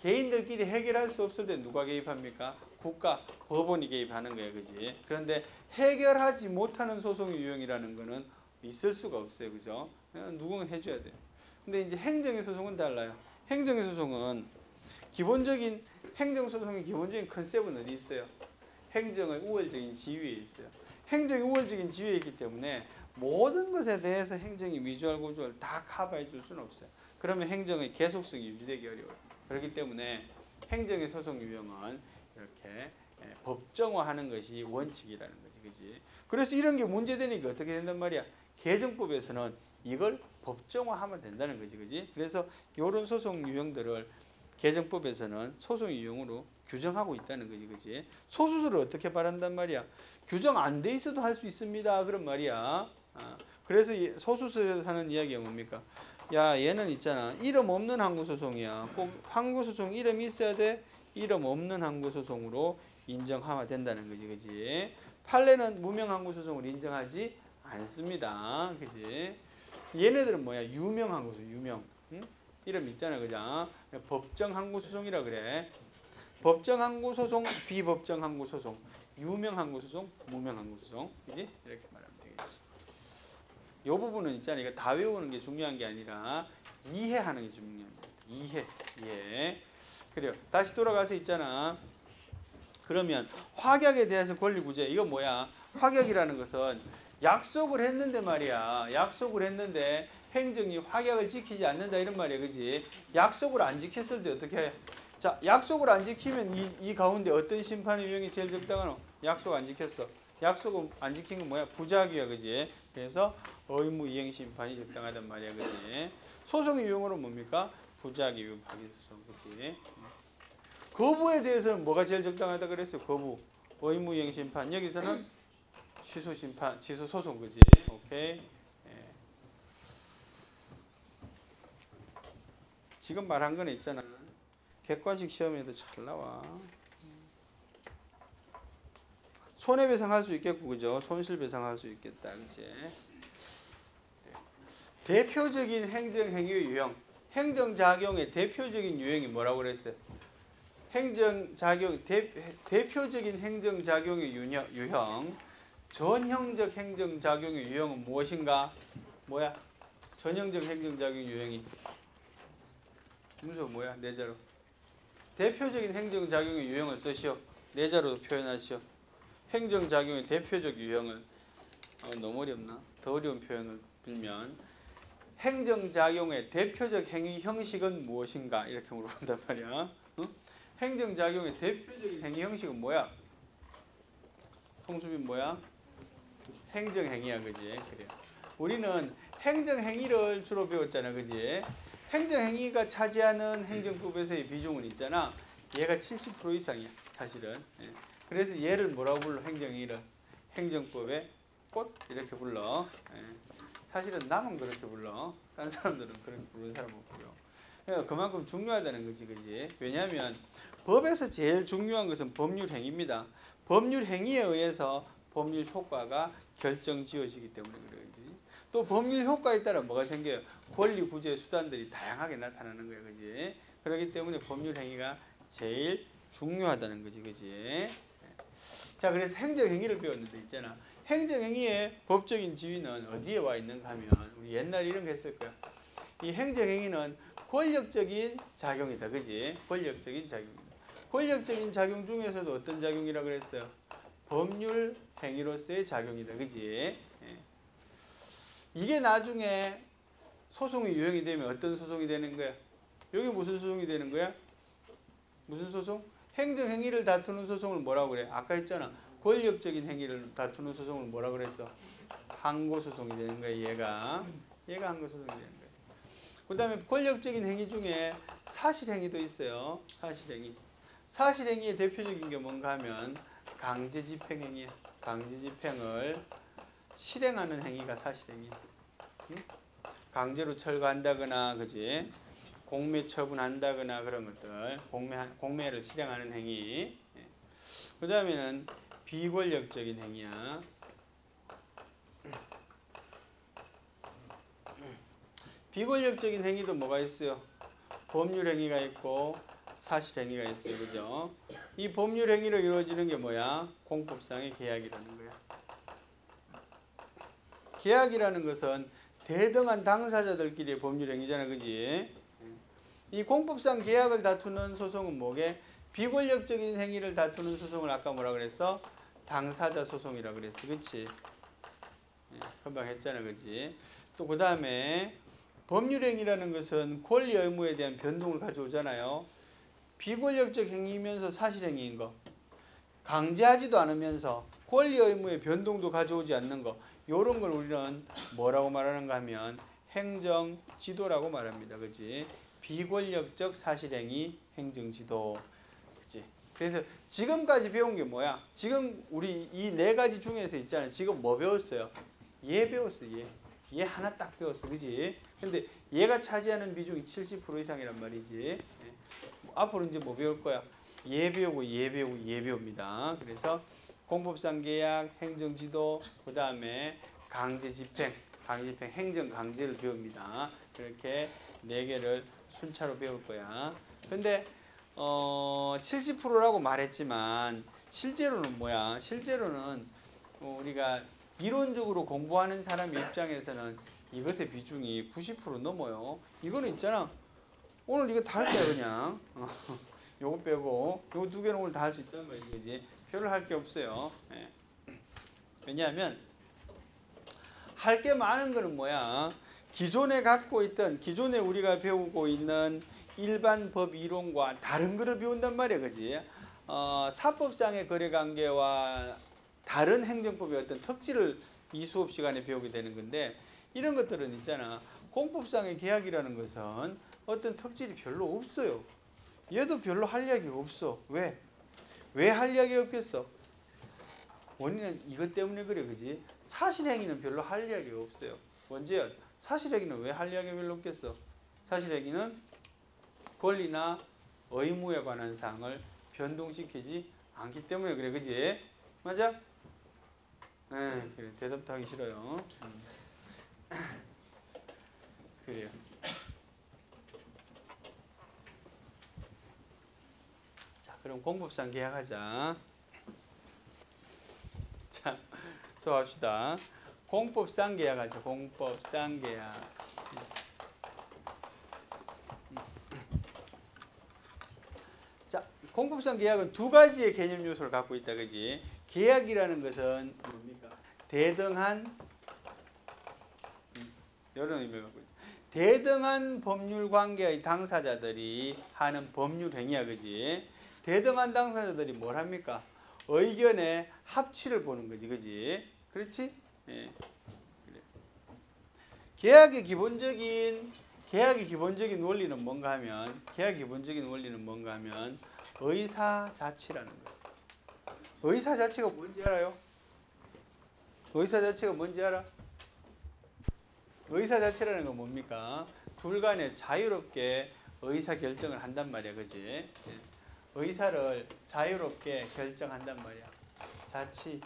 개인들끼리 해결할 수 없을 때 누가 개입합니까? 국가, 법원이 개입하는 거예요. 그지? 그런데 해결하지 못하는 소송의 유형이라는 거는 있을 수가 없어요. 그죠? 누군가 해줘야 돼요. 근데 이제 행정의 소송은 달라요. 행정의 소송은 기본적인 행정소송의 기본적인 컨셉은 어디 있어요? 행정의 우월적인 지위에 있어요. 행정이 우월적인 지위에 있기 때문에 모든 것에 대해서 행정이 위조할 고조를 다 커버해 줄 수는 없어요. 그러면 행정의 계속성이 유지되기 어려워요. 그렇기 때문에 행정의 소송 유형은 이렇게 법정화하는 것이 원칙이라는 거지. 그지? 그래서 이런 게 문제되니까 어떻게 된단 말이야? 개정법에서는 이걸 법정화하면 된다는 거지. 그지? 그래서 이런 소송 유형들을 개정법에서는 소송 유형으로 규정하고 있다는 거지. 그지? 소수설을 어떻게 말한단 말이야? 규정 안 돼 있어도 할 수 있습니다. 그런 말이야. 그래서 소수설에서 하는 이야기가 뭡니까? 야, 얘는 있잖아. 이름 없는 항고소송이야. 꼭 항고소송 이름이 있어야 돼. 이름 없는 항고소송으로 인정하면 된다는 거지. 그지? 판례는 무명 항고소송으로 인정하지 않습니다. 그지? 얘네들은 뭐야? 유명 항고소송, 유명. 응? 이름 있잖아. 그죠? 법정 항고소송이라 그래. 법정 항고소송, 비법정 항고소송, 유명 항고소송, 무명 항고소송. 그지? 이렇게 말하면 되겠지. 이 부분은 있잖아. 이거 다 외우는 게 중요한 게 아니라 이해하는 게 중요합니다. 이해. 그래요. 다시 돌아가서 있잖아. 그러면 확약에 대해서 권리구제. 이거 뭐야? 확약이라는 것은 약속을 했는데 말이야. 약속을 했는데 행정이 확약을 지키지 않는다 이런 말이야. 그지? 약속을 안 지켰을 때 어떻게 해? 자, 약속을 안 지키면 이 가운데 어떤 심판의 유형이 제일 적당하노? 약속 안 지켰어. 약속을 안 지킨 건 뭐야? 부작위야. 그지? 그래서 의무 이행 심판이 적당하단 말이야. 그지? 소송 유형으로 뭡니까? 부작위, 파기소송. 그지? 거부에 대해서는 뭐가 제일 적당하다 그랬어요? 거부. 의무 이행 심판. 여기서는 취소 심판, 취소 소송. 그지? 오케이. 지금 말한 건 있잖아. 객관식 시험에도 잘 나와. 손해배상할 수 있겠고, 그죠? 손실배상할 수 있겠다, 그지? 대표적인 행정행위의 유형. 행정작용의 대표적인 유형이 뭐라고 그랬어요? 대표적인 행정작용의 유형. 전형적 행정작용의 유형은 무엇인가? 뭐야? 전형적 행정작용 유형이. 문서 뭐야? 내자로. 대표적인 행정작용의 유형을 쓰시오. 내자로 표현하시오. 행정작용의 대표적 유형을 너무 어렵나? 더 어려운 표현을 빌면 행정작용의 대표적 행위 형식은 무엇인가? 이렇게 물어본단 말이야. 행정작용의 대표적인 행위 형식은 뭐야? 홍수빈 뭐야? 행정행위야. 그지? 그래. 우리는 행정행위를 주로 배웠잖아. 그지? 행정행위가 차지하는 행정법에서의 비중은 있잖아. 얘가 70% 이상이야. 사실은. 그래서 얘를 뭐라고 불러? 행정행위를. 행정법의 꽃 이렇게 불러. 사실은 나만 그렇게 불러. 딴 사람들은 그렇게 부르는 사람 없고요. 그러니까 그만큼 중요하다는 거지. 그지? 왜냐하면 법에서 제일 중요한 것은 법률행위입니다. 법률행위에 의해서 법률 효과가 결정지어지기 때문에 그러지. 또 법률 효과에 따라 뭐가 생겨요? 권리 구제 수단들이 다양하게 나타나는 거예요. 그지? 그렇기 때문에 법률 행위가 제일 중요하다는 거지. 그지? 자, 그래서 행정행위를 배웠는데 있잖아. 행정행위의 법적인 지위는 어디에 와 있는가 하면 우리 옛날에 이런 거 했을 거야. 이 행정행위는 권력적인 작용이다. 그지? 권력적인 작용이다. 권력적인 작용 중에서도 어떤 작용이라 그랬어요? 법률 행위로서의 작용이다. 그지? 이게 나중에 소송의 유형이 되면 어떤 소송이 되는 거야? 여기 무슨 소송이 되는 거야? 무슨 소송? 행정행위를 다투는 소송을 뭐라고 그래? 아까 했잖아. 권력적인 행위를 다투는 소송을 뭐라고 그랬어? 항고소송이 되는 거야. 얘가 항고소송이 되는 거야. 그 다음에 권력적인 행위 중에 사실행위도 있어요. 사실행위. 사실행위의 대표적인 게 뭔가 하면 강제 집행행위야. 강제 집행을 실행하는 행위가 사실행위야. 응? 강제로 철거한다거나, 그지? 공매 처분한다거나 그런 것들, 공매를 실행하는 행위. 그 다음에는 비권력적인 행위야. 비권력적인 행위도 뭐가 있어요? 법률 행위가 있고 사실 행위가 있어요. 그죠? 이 법률 행위로 이루어지는 게 뭐야? 공법상의 계약이라는 거야. 계약이라는 것은 대등한 당사자들끼리의 법률 행위잖아. 그지? 이 공법상 계약을 다투는 소송은 뭐게? 비권력적인 행위를 다투는 소송을 아까 뭐라 그랬어? 당사자 소송이라 그랬어. 그치? 금방 했잖아. 그지? 또 그 다음에 법률행위라는 것은 권리 의무에 대한 변동을 가져오잖아요. 비권력적 행위이면서 사실행위인 거. 강제하지도 않으면서 권리 의무의 변동도 가져오지 않는 거. 이런 걸 우리는 뭐라고 말하는가 하면 행정지도라고 말합니다. 그치? 비권력적 사실행위 행정지도. 그치? 그래서 지금까지 배운 게 뭐야? 지금 우리 이 네 가지 중에서 있잖아요. 지금 뭐 배웠어요? 얘 배웠어요. 얘 하나 딱 배웠어. 그지? 근데 얘가 차지하는 비중이 70% 이상이란 말이지. 앞으로 이제 뭐 배울 거야? 얘 배우고 얘 배우고 얘 배웁니다. 그래서 공법상 계약, 행정지도, 그 다음에 강제집행, 행정 강제를 배웁니다. 이렇게 네 개를 순차로 배울 거야. 근데 70%라고 말했지만 실제로는 뭐야? 실제로는 우리가 이론적으로 공부하는 사람 입장에서는 이것의 비중이 90% 넘어요. 이거는 있잖아. 오늘 이거 다 할 거야 그냥. 요거 빼고 요거 두 개는 오늘 다 할 수 있단 말이지. 별로 할 게 없어요. 예. 왜냐하면 할 게 많은 거는 뭐야? 기존에 갖고 있던, 기존에 우리가 배우고 있는 일반 법 이론과 다른 거를 배운단 말이야. 그지? 사법상의 거래관계와 다른 행정법의 어떤 특질을 이 수업 시간에 배우게 되는 건데, 이런 것들은 있잖아. 공법상의 계약이라는 것은 어떤 특질이 별로 없어요. 얘도 별로 할 이야기가 없어. 왜? 왜 할 이야기가 없겠어? 원인은 이것 때문에 그래. 그지? 사실행위는 별로 할 이야기가 없어요. 원재현, 사실행위는 왜 할 이야기가 별로 없겠어? 사실행위는 권리나 의무에 관한 사항을 변동시키지 않기 때문에 그래. 그지? 맞아? 네, 그래. 대답도 하기 싫어요. 그래요. 자, 그럼 공법상 계약하자. 자, 수업합시다. 공법상 계약하자. 공법상 계약. 자, 공법상 계약은 두 가지의 개념 요소를 갖고 있다. 그지? 계약이라는 것은 뭡니까? 대등한, 이런 의미를 갖고 있죠. 대등한 법률 관계의 당사자들이 하는 법률 행위야. 그지? 대등한 당사자들이 뭘 합니까? 의견의 합치를 보는 거지. 그지? 그렇지? 예. 그래. 계약의 기본적인 원리는 뭔가 하면, 의사자치라는 거예요. 의사자치가 뭔지 알아요? 의사자치가 뭔지 알아? 의사자치라는 건 뭡니까? 둘 간에 자유롭게 의사결정을 한단 말이야. 그지? 의사를 자유롭게 결정한단 말이야. 자치,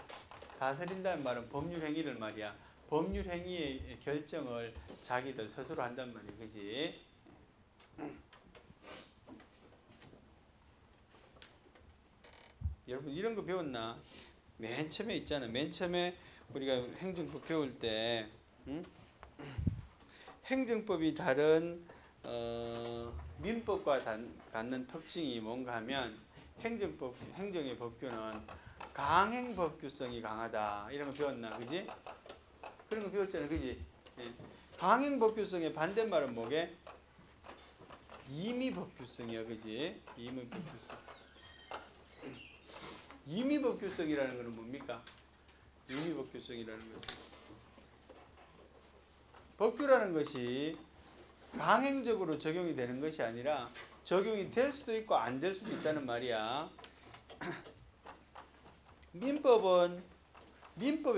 다스린다는 말은 법률행위를 말이야. 법률행위의 결정을 자기들 스스로 한단 말이야. 그지? 여러분 이런 거 배웠나? 맨 처음에 있잖아. 맨 처음에 우리가 행정법 배울 때, 응? 행정법이 다른 민법과 갖는 특징이 뭔가 하면 행정의 법규는 강행법규성이 강하다. 이런 거 배웠나? 그지? 그런 거 배웠잖아. 그지? 예. 강행법규성의 반대말은 뭐게? 임의법규성이야. 그지? 임의법규성이라는 것은 뭡니까? 임의법규성이라는 것은 법규라는 것이 강행적으로 적용이 되는 것이 아니라 적용이 될 수도 있고 안 될 수도 있다는 말이야. 민법의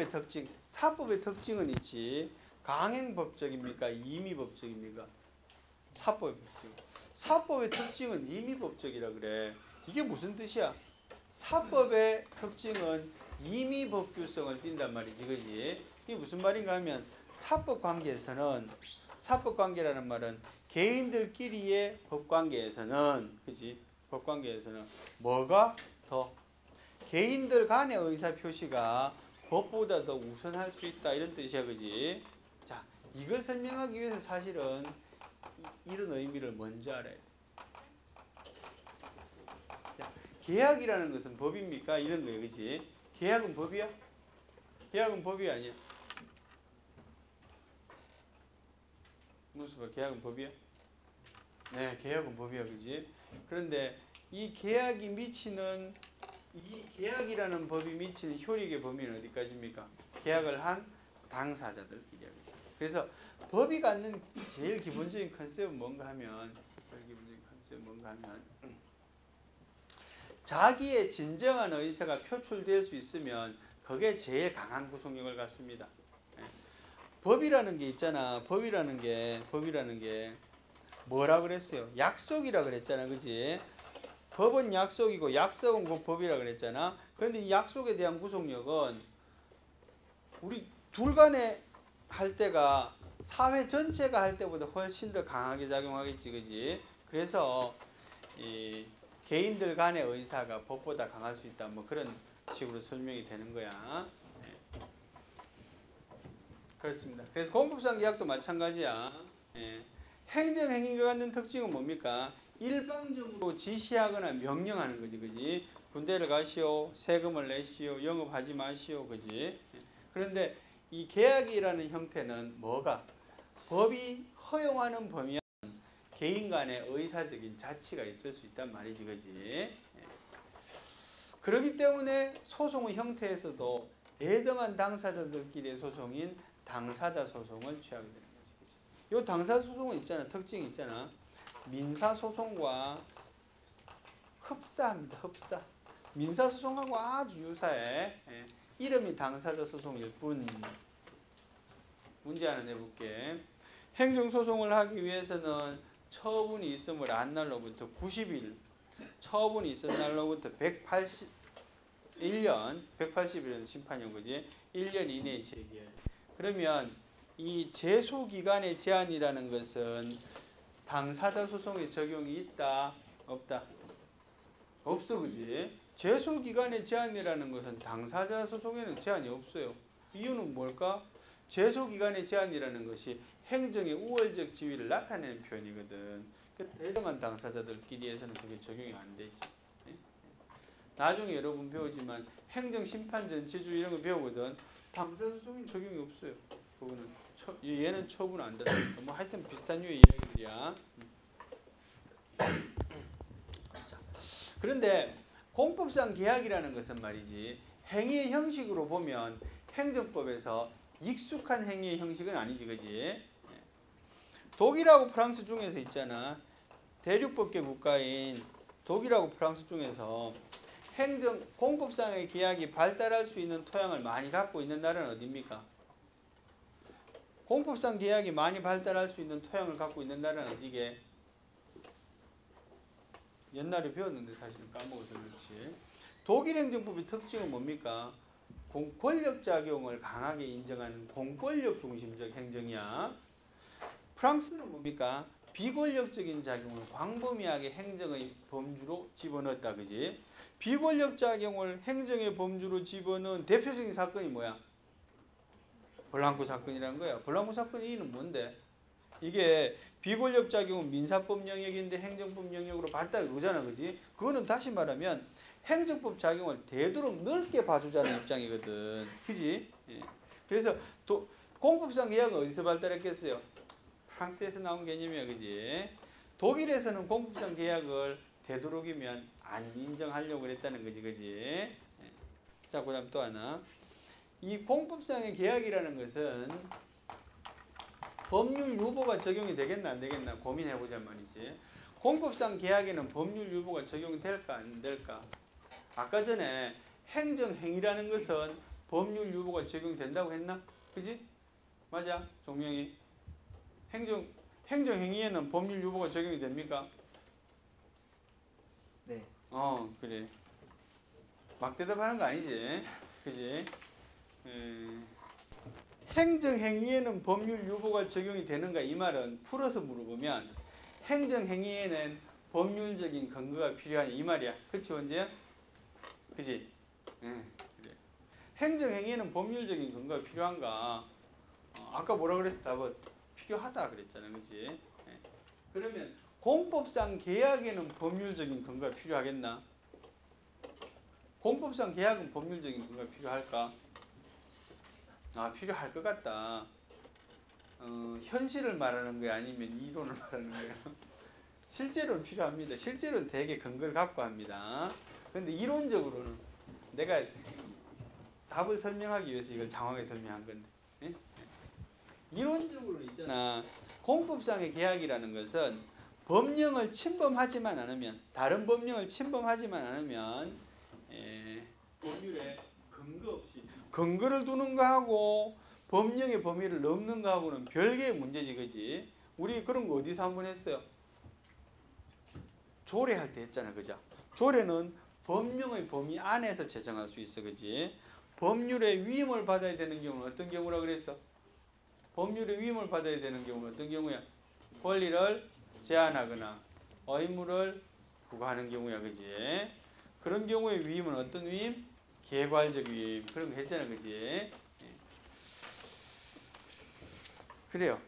특징, 사법의 특징은 있지. 강행법적입니까? 임의법적입니까? 사법의 특징. 사법의 특징은 임의법적이라 그래. 이게 무슨 뜻이야? 사법의 특징은 임의법규성을 띈단 말이지, 그지? 이게 무슨 말인가 하면 사법관계라는 말은 개인들끼리의 법관계에서는, 그지? 법관계에서는 뭐가 더 개인들 간의 의사 표시가 법보다 더 우선할 수 있다 이런 뜻이야, 그지? 자, 이걸 설명하기 위해서 사실은 이런 의미를 먼저 알아야 돼. 계약이라는 것은 법입니까? 이런 거예요, 그지? 계약은 법이야? 계약은 법이 아니야. 무슨 말? 계약은 법이야? 네, 계약은 법이야, 그지? 그런데 이 계약이라는 법이 미치는 효력의 범위는 어디까지입니까? 계약을 한 당사자들끼리야, 그지? 그래서 법이 갖는 제일 기본적인 컨셉은 뭔가 하면, 자기의 진정한 의사가 표출될 수 있으면 그게 제일 강한 구속력을 갖습니다. 법이라는 게 있잖아. 법이라는 게 뭐라 그랬어요? 약속이라 그랬잖아, 그지? 법은 약속이고 약속은 곧 법이라 그랬잖아. 그런데 이 약속에 대한 구속력은 우리 둘 간에 할 때가 사회 전체가 할 때보다 훨씬 더 강하게 작용하겠지, 그지? 그래서 이 개인들 간의 의사가 법보다 강할 수 있다, 뭐 그런 식으로 설명이 되는 거야. 네. 그렇습니다. 그래서 공법상 계약도 마찬가지야. 네. 행정행위가 갖는 특징은 뭡니까? 일방적으로 지시하거나 명령하는 거지, 그지? 군대를 가시오, 세금을 내시오, 영업하지 마시오, 그지? 그런데 이 계약이라는 형태는 뭐가? 법이 허용하는 범위 개인 간의 의사적인 자치가 있을 수 있단 말이지, 그지? 그렇기 때문에 소송의 형태에서도 대등한 당사자들끼리의 소송인 당사자 소송을 취하게 되는 거지, 그지? 이 당사자 소송은 있잖아, 특징이 있잖아. 민사 소송과 흡사합니다, 흡사. 민사 소송하고 아주 유사해. 이름이 당사자 소송일 뿐. 문제 하나 내볼게. 행정소송을 하기 위해서는 처분이 있음을 안 날로부터 90일, 처분이 있은 날로부터 180일은 심판용 거지. 1년 이내에 제기해. 그러면 이 제소기간의 제한이라는 것은 당사자 소송에 적용이 있다, 없다? 없어, 그지? 제소기간의 제한이라는 것은 당사자 소송에는 제한이 없어요. 이유는 뭘까? 제소기간의 제한이라는 것이 행정의 우월적 지위를 나타내는 표현이거든. 대등한 당사자들끼리에서는 그게 적용이 안 되지. 나중에 여러분 배우지만 행정심판 전체주의 이런 거 배우거든. 당사자소송이 적용이 없어요. 그거는 얘는 처분 안 된다. 뭐 하여튼 비슷한 류의 이야기들이야. 자, 그런데 공법상 계약이라는 것은 말이지, 행위의 형식으로 보면 행정법에서 익숙한 행위의 형식은 아니지, 그지? 독일하고 프랑스 중에서 있잖아. 대륙법계 국가인 독일하고 프랑스 중에서 공법상의 계약이 발달할 수 있는 토양을 많이 갖고 있는 나라는 어디입니까? 공법상 계약이 많이 발달할 수 있는 토양을 갖고 있는 나라는 어디게? 옛날에 배웠는데 사실은 까먹어서 그렇지. 독일 행정법의 특징은 뭡니까? 권력작용을 강하게 인정하는 공권력 중심적 행정이야. 프랑스는 뭡니까? 비권력적인 작용을 광범위하게 행정의 범주로 집어넣었다, 그지? 비권력 작용을 행정의 범주로 집어넣은 대표적인 사건이 뭐야? 블랑코 사건이라는 거야. 블랑코 사건 이유는 뭔데? 이게 비권력 작용은 민사법 영역인데 행정법 영역으로 봤다 이거잖아, 그지? 그거는 다시 말하면 행정법 작용을 되도록 넓게 봐주자는 입장이거든, 그지? 예. 그래서 공법상 계약은 어디서 발달했겠어요? 프랑스에서 나온 개념이야, 그지? 독일에서는 공법상 계약을 되도록이면 안 인정하려고 그랬다는 거지, 그지? 예. 자, 그다음 또 하나. 이 공법상의 계약이라는 것은 법률 유보가 적용이 되겠나 안 되겠나 고민해보자 말이지. 공법상 계약에는 법률 유보가 적용이 될까 안 될까? 아까 전에 행정행위라는 것은 법률 유보가 적용된다고 했나? 그지? 맞아, 종명이. 행정행위에는 법률 유보가 적용이 됩니까? 네. 그래. 막 대답하는 거 아니지? 그지? 행정행위에는 법률 유보가 적용이 되는가? 이 말은 풀어서 물어보면 행정행위에는 법률적인 근거가 필요하냐 이 말이야. 그치 원재야? 그지? 그래. 행정행위에는 법률적인 근거가 필요한가? 아까 뭐라 그랬어? 답은 필요하다 그랬잖아. 그치? 그러면 공법상 계약에는 법률적인 근거가 필요하겠나? 공법상 계약은 법률적인 근거가 필요할까? 필요할 것 같다. 현실을 말하는 거야? 아니면 이론을 말하는 거야? 실제로는 필요합니다. 실제로는 되게 근거를 갖고 합니다. 그런데 이론적으로는 내가 답을 설명하기 위해서 이걸 장황하게 설명한 건데. 예? 이론적으로 있잖아. 공법상의 계약이라는 것은 법령을 침범하지만 않으면, 다른 법령을 침범하지만 않으면 법률에 근거 없이 근거를 두는 거하고 법령의 범위를 넘는 거하고는 별개의 문제지, 그지? 우리 그런 거 어디서 한번 했어요? 조례할 때 했잖아, 그죠? 조례는 법령의 범위 안에서 제정할 수 있어, 그지? 법률의 위임을 받아야 되는 경우는 어떤 경우라 그랬어? 법률의 위임을 받아야 되는 경우는 어떤 경우야? 권리를 제한하거나 의무를 부과하는 경우야, 그지? 그런 경우의 위임은 어떤 위임? 계괄적 위임. 그런 거 했잖아, 그지? 그래요.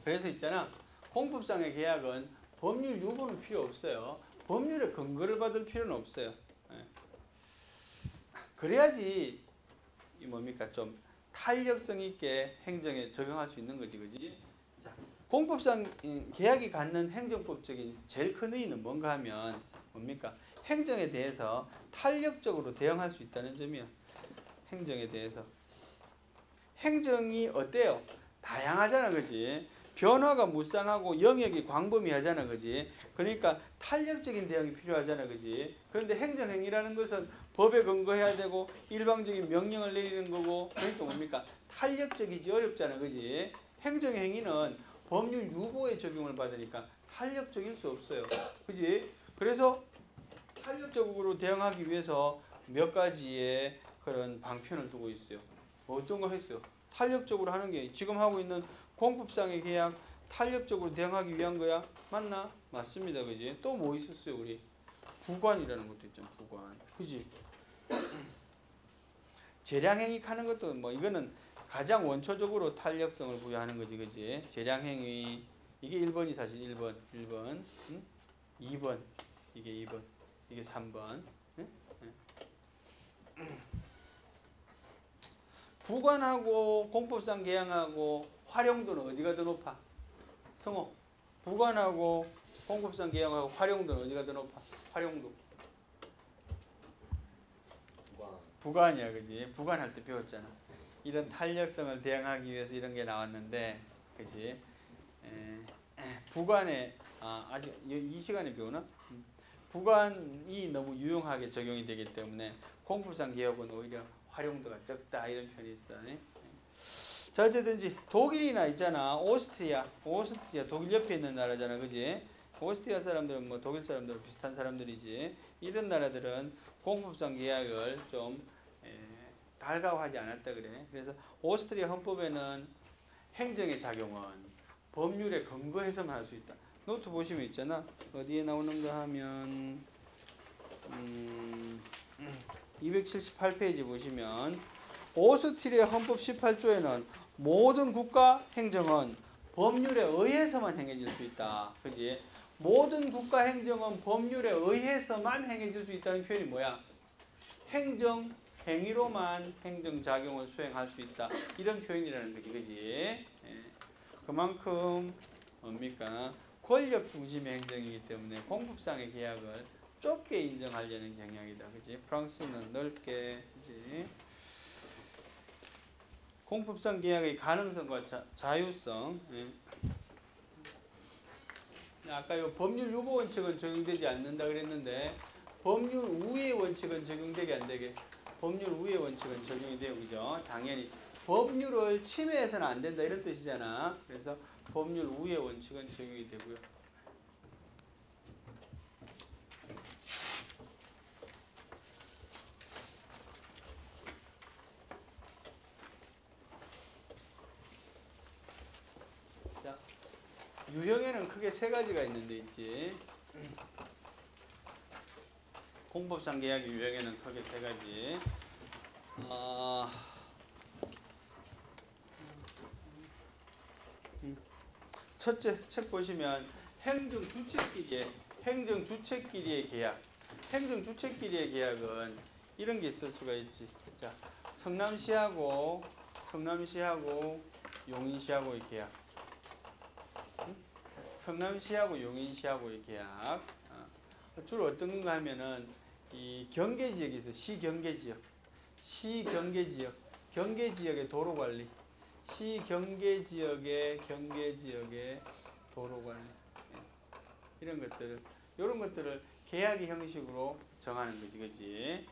그래서 있잖아. 공법상의 계약은 법률 유보는 필요 없어요. 법률의 근거를 받을 필요는 없어요. 그래야지 이 뭡니까 좀 탄력성 있게 행정에 적용할 수 있는 거지, 그지? 자, 공법상 계약이 갖는 행정법적인 제일 큰 의의는 뭔가 하면 뭡니까? 행정에 대해서 탄력적으로 대응할 수 있다는 점이야. 행정에 대해서. 행정이 어때요? 다양하잖아, 그지? 변화가 무쌍하고 영역이 광범위하잖아, 그지? 그러니까 탄력적인 대응이 필요하잖아, 그지? 그런데 행정행위라는 것은 법에 근거해야 되고 일방적인 명령을 내리는 거고, 그러니까 뭡니까? 탄력적이지 어렵잖아, 그지? 행정행위는 법률 유보에 적용을 받으니까 탄력적일 수 없어요, 그지? 그래서 탄력적으로 대응하기 위해서 몇 가지의 그런 방편을 두고 있어요. 어떤 거 했어요? 탄력적으로 하는 게 지금 하고 있는 공법상의 계약 탄력적으로 대응하기 위한 거야? 맞나? 맞습니다. 그지? 또 뭐 있었어요, 우리? 부관이라는 것도 있잖아, 부관. 그지? 재량행위 하는 것도 뭐 이거는 가장 원초적으로 탄력성을 부여하는 거지, 그지? 재량행위. 이게 1번이 사실 1번. 응? 2번. 이게 2번. 이게 3번. 응? 부관하고 공법상 계약하고 활용도는 어디가 더 높아? 성호. 부관하고 공법상 계약하고 활용도는 어디가 더 높아? 활용도. 부관이야, 그지? 부관할 때 배웠잖아. 이런 탄력성을 대응하기 위해서 이런 게 나왔는데, 그지? 부관에 아직 이 시간에 배우나? 부관이 너무 유용하게 적용이 되기 때문에 공법상 개혁은 오히려 활용도가 적다 이런 편이 있어. 자, 어쨌든지 독일이나 있잖아. 오스트리아 독일 옆에 있는 나라잖아, 그지? 오스트리아 사람들은 뭐 독일 사람들은 비슷한 사람들이지. 이런 나라들은 공법상 계약을 좀 달가워하지 않았다 그래. 그래서 오스트리아 헌법에는 행정의 작용은 법률에 근거해서만 할 수 있다. 노트 보시면 있잖아. 어디에 나오는가 하면 278페이지 보시면 오스트리아 헌법 18조에는 모든 국가 행정은 법률에 의해서만 행해질 수 있다. 그지? 모든 국가 행정은 법률에 의해서만 행해질 수 있다는 표현이 뭐야? 행정 행위로만 행정작용을 수행할 수 있다. 이런 표현이라는 거지. 그지? 그만큼 뭡니까? 권력 중심의 행정이기 때문에 공법상의 계약을 좁게 인정하려는 경향이다. 그지? 프랑스는 넓게, 그지? 공법상 계약의 가능성과 자유성. 아까 이 법률 유보 원칙은 적용되지 않는다 그랬는데 법률 우위의 원칙은 적용되게 안 되게? 법률 우위의 원칙은 적용이 돼요. 그죠? 당연히 법률을 침해해서는 안 된다 이런 뜻이잖아. 그래서 법률 우위의 원칙은 적용이 되고요. 자, 유형에는 크게 세 가지가 있는데 있지. 공법상 계약 유형에는 크게 세 가지. 첫째 책 보시면 행정주체끼리의 계약. 행정주체끼리의 계약은 이런 게 있을 수가 있지. 자, 성남시하고 용인시하고의 계약. 성남시하고 용인시하고의 계약. 주로 어떤 건가 하면은 이 경계지역이 있어. 시경계지역. 경계지역의 도로관리. 시경계지역의 도로관리. 이런 것들을, 이런 것들을 계약의 형식으로 정하는 거지, 그지?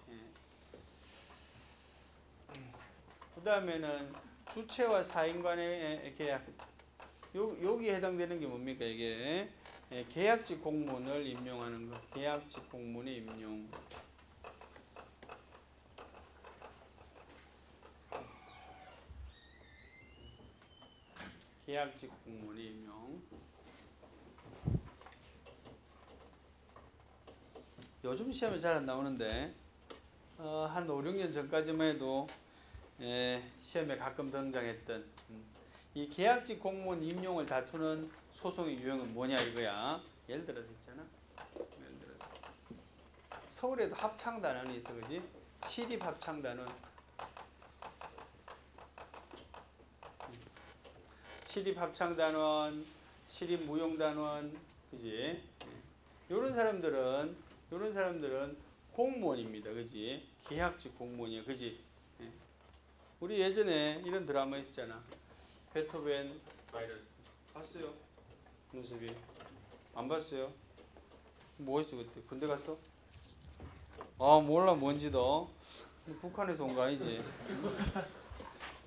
그 다음에는 주체와 사인 간의 계약. 여기에 해당되는 게 뭡니까, 이게? 계약직 공문을 임용하는 거. 계약직 공문의 임용. 계약직 공문의 임용. 요즘 시험에 잘 안 나오는데 한 5, 6년 전까지만 해도 시험에 가끔 등장했던 이 계약직 공무원 임용을 다투는 소송의 유형은 뭐냐 이거야. 예를 들어서 있잖아. 예를 들어서 서울에도 합창단원이 있어, 그지? 시립합창단원, 시립합창단원, 시립무용단원, 그지? 요런 사람들은 공무원입니다, 그지? 계약직 공무원이야, 그지? 우리 예전에 이런 드라마 있었잖아. 베토벤 바이러스. 봤어요? 눈썹이. 안 봤어요? 뭐 했어 그때? 군대 갔어? 아 몰라 뭔지도. 북한에서 온 거 아니지?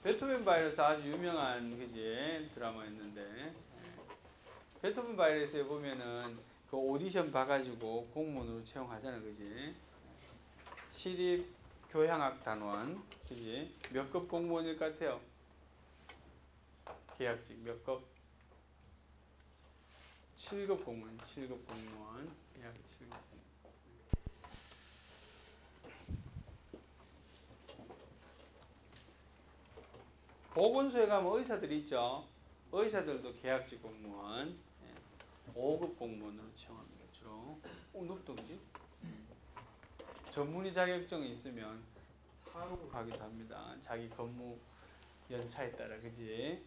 베토벤 바이러스 아주 유명한 그지 드라마였는데, 베토벤 바이러스에 보면은 그 오디션 봐가지고 공무원으로 채용하잖아, 그지? 시립 교향악 단원, 그지? 몇 급 공무원일 것 같아요? 계약직 몇 급? 7급 공무원, 7급 공무원, 계약 7급 공무원. 보건소에 가면 의사들이 있죠. 의사들도 계약직 공무원, 5급 공무원으로 채용합니다. 주로. 높다, 그지? 전문의 자격증이 있으면 사로 가기도 합니다. 자기 근무 연차에 따라, 그지?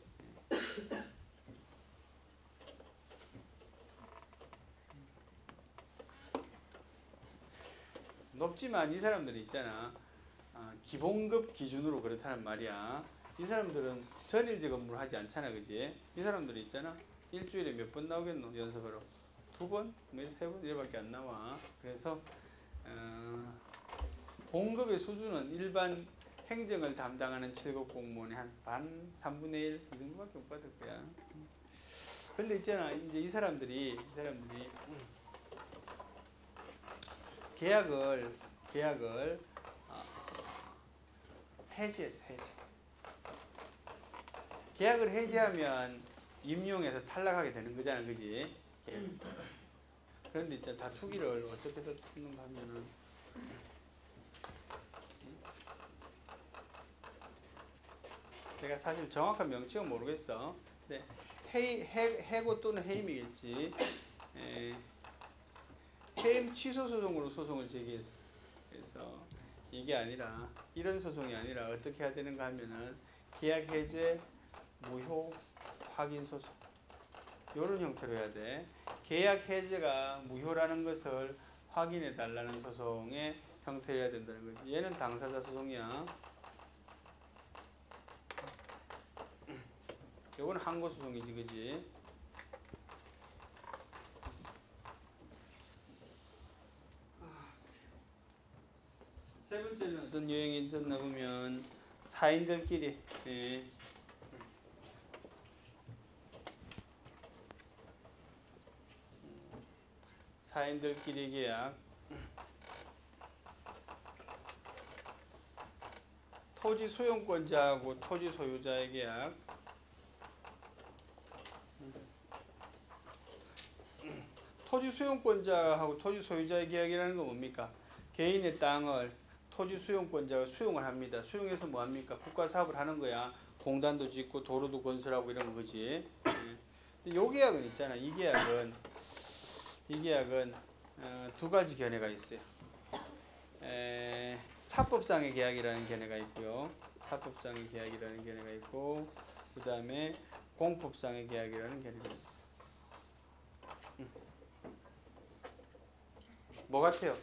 높지만 이 사람들이 있잖아. 기본급 기준으로 그렇다는 말이야. 이 사람들은 전일제 근무를 하지 않잖아, 그지? 이 사람들이 있잖아. 일주일에 몇 번 나오겠노? 연습하러 2번? 3번? 이래밖에 안 나와. 그래서 봉급의 수준은 일반 행정을 담당하는 7급 공무원의 한 반, 3분의 1 이 정도밖에 못 받을 거야. 그런데 있잖아, 이제 이 사람들이 계약을 해지했어, 해지. 계약을 해지하면 임용에서 탈락하게 되는 거잖아, 그지? 그런데 있잖아, 다투기를 어떻게 다투는가 하면은 내가 사실 정확한 명칭은 모르겠어. 근데 해고 또는 해임이겠지. 해임 취소 소송으로 소송을 제기했어. 그래서 이게 아니라, 이런 소송이 아니라 어떻게 해야 되는가 하면은 계약 해제 무효 확인 소송, 이런 형태로 해야 돼. 계약 해제가 무효라는 것을 확인해 달라는 소송의 형태여야 된다는 거지. 얘는 당사자 소송이야. 요건 항고 소송이지, 그지? 세 번째는 어떤 유행이 있었나 보면 사인들끼리 예. 사인들끼리 계약, 토지 소유권자하고 토지 소유자의 계약, 토지 수용권자하고 토지 소유자의 계약이라는 건 뭡니까? 개인의 땅을 토지 수용권자가 수용을 합니다. 수용해서 뭐 합니까? 국가 사업을 하는 거야. 공단도 짓고 도로도 건설하고 이런 거지. 요 계약은 있잖아. 이 계약은 두 가지 견해가 있어요. 사법상의 계약이라는 견해가 있고요. 사법상의 계약이라는 견해가 있고, 그 다음에 공법상의 계약이라는 견해가 있어요. 뭐 같아요?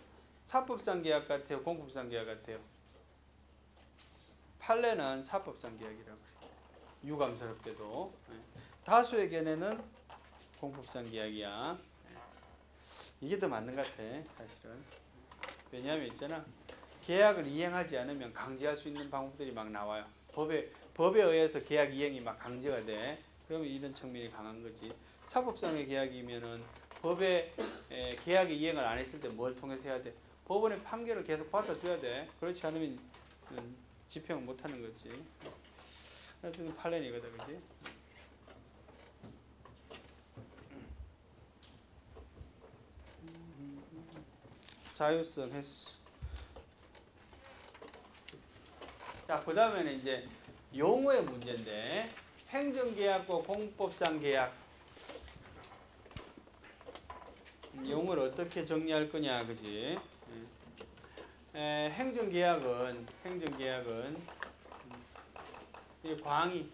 사법상 계약 같아요? 공법상 계약 같아요? 판례는 사법상 계약이라고 그래요. 유감스럽게도. 다수의 견해는 공법상 계약이야. 이게 더 맞는 것 같아, 사실은. 왜냐하면 있잖아. 계약을 이행하지 않으면 강제할 수 있는 방법들이 막 나와요. 법에 의해서 계약 이행이 막 강제가 돼. 그러면 이런 측면이 강한 거지. 사법상의 계약이면은 법에 계약의 이행을 안 했을 때 뭘 통해서 해야 돼? 법원의 판결을 계속 받아줘야 돼. 그렇지 않으면 집행을 못 하는 거지. 어쨌든 판례니거든, 그지? 자율성 했어. 자, 그 다음에는 이제 용어의 문제인데, 행정계약과 공법상 계약. 용어를 어떻게 정리할 거냐, 그지? 행정계약은 이 광의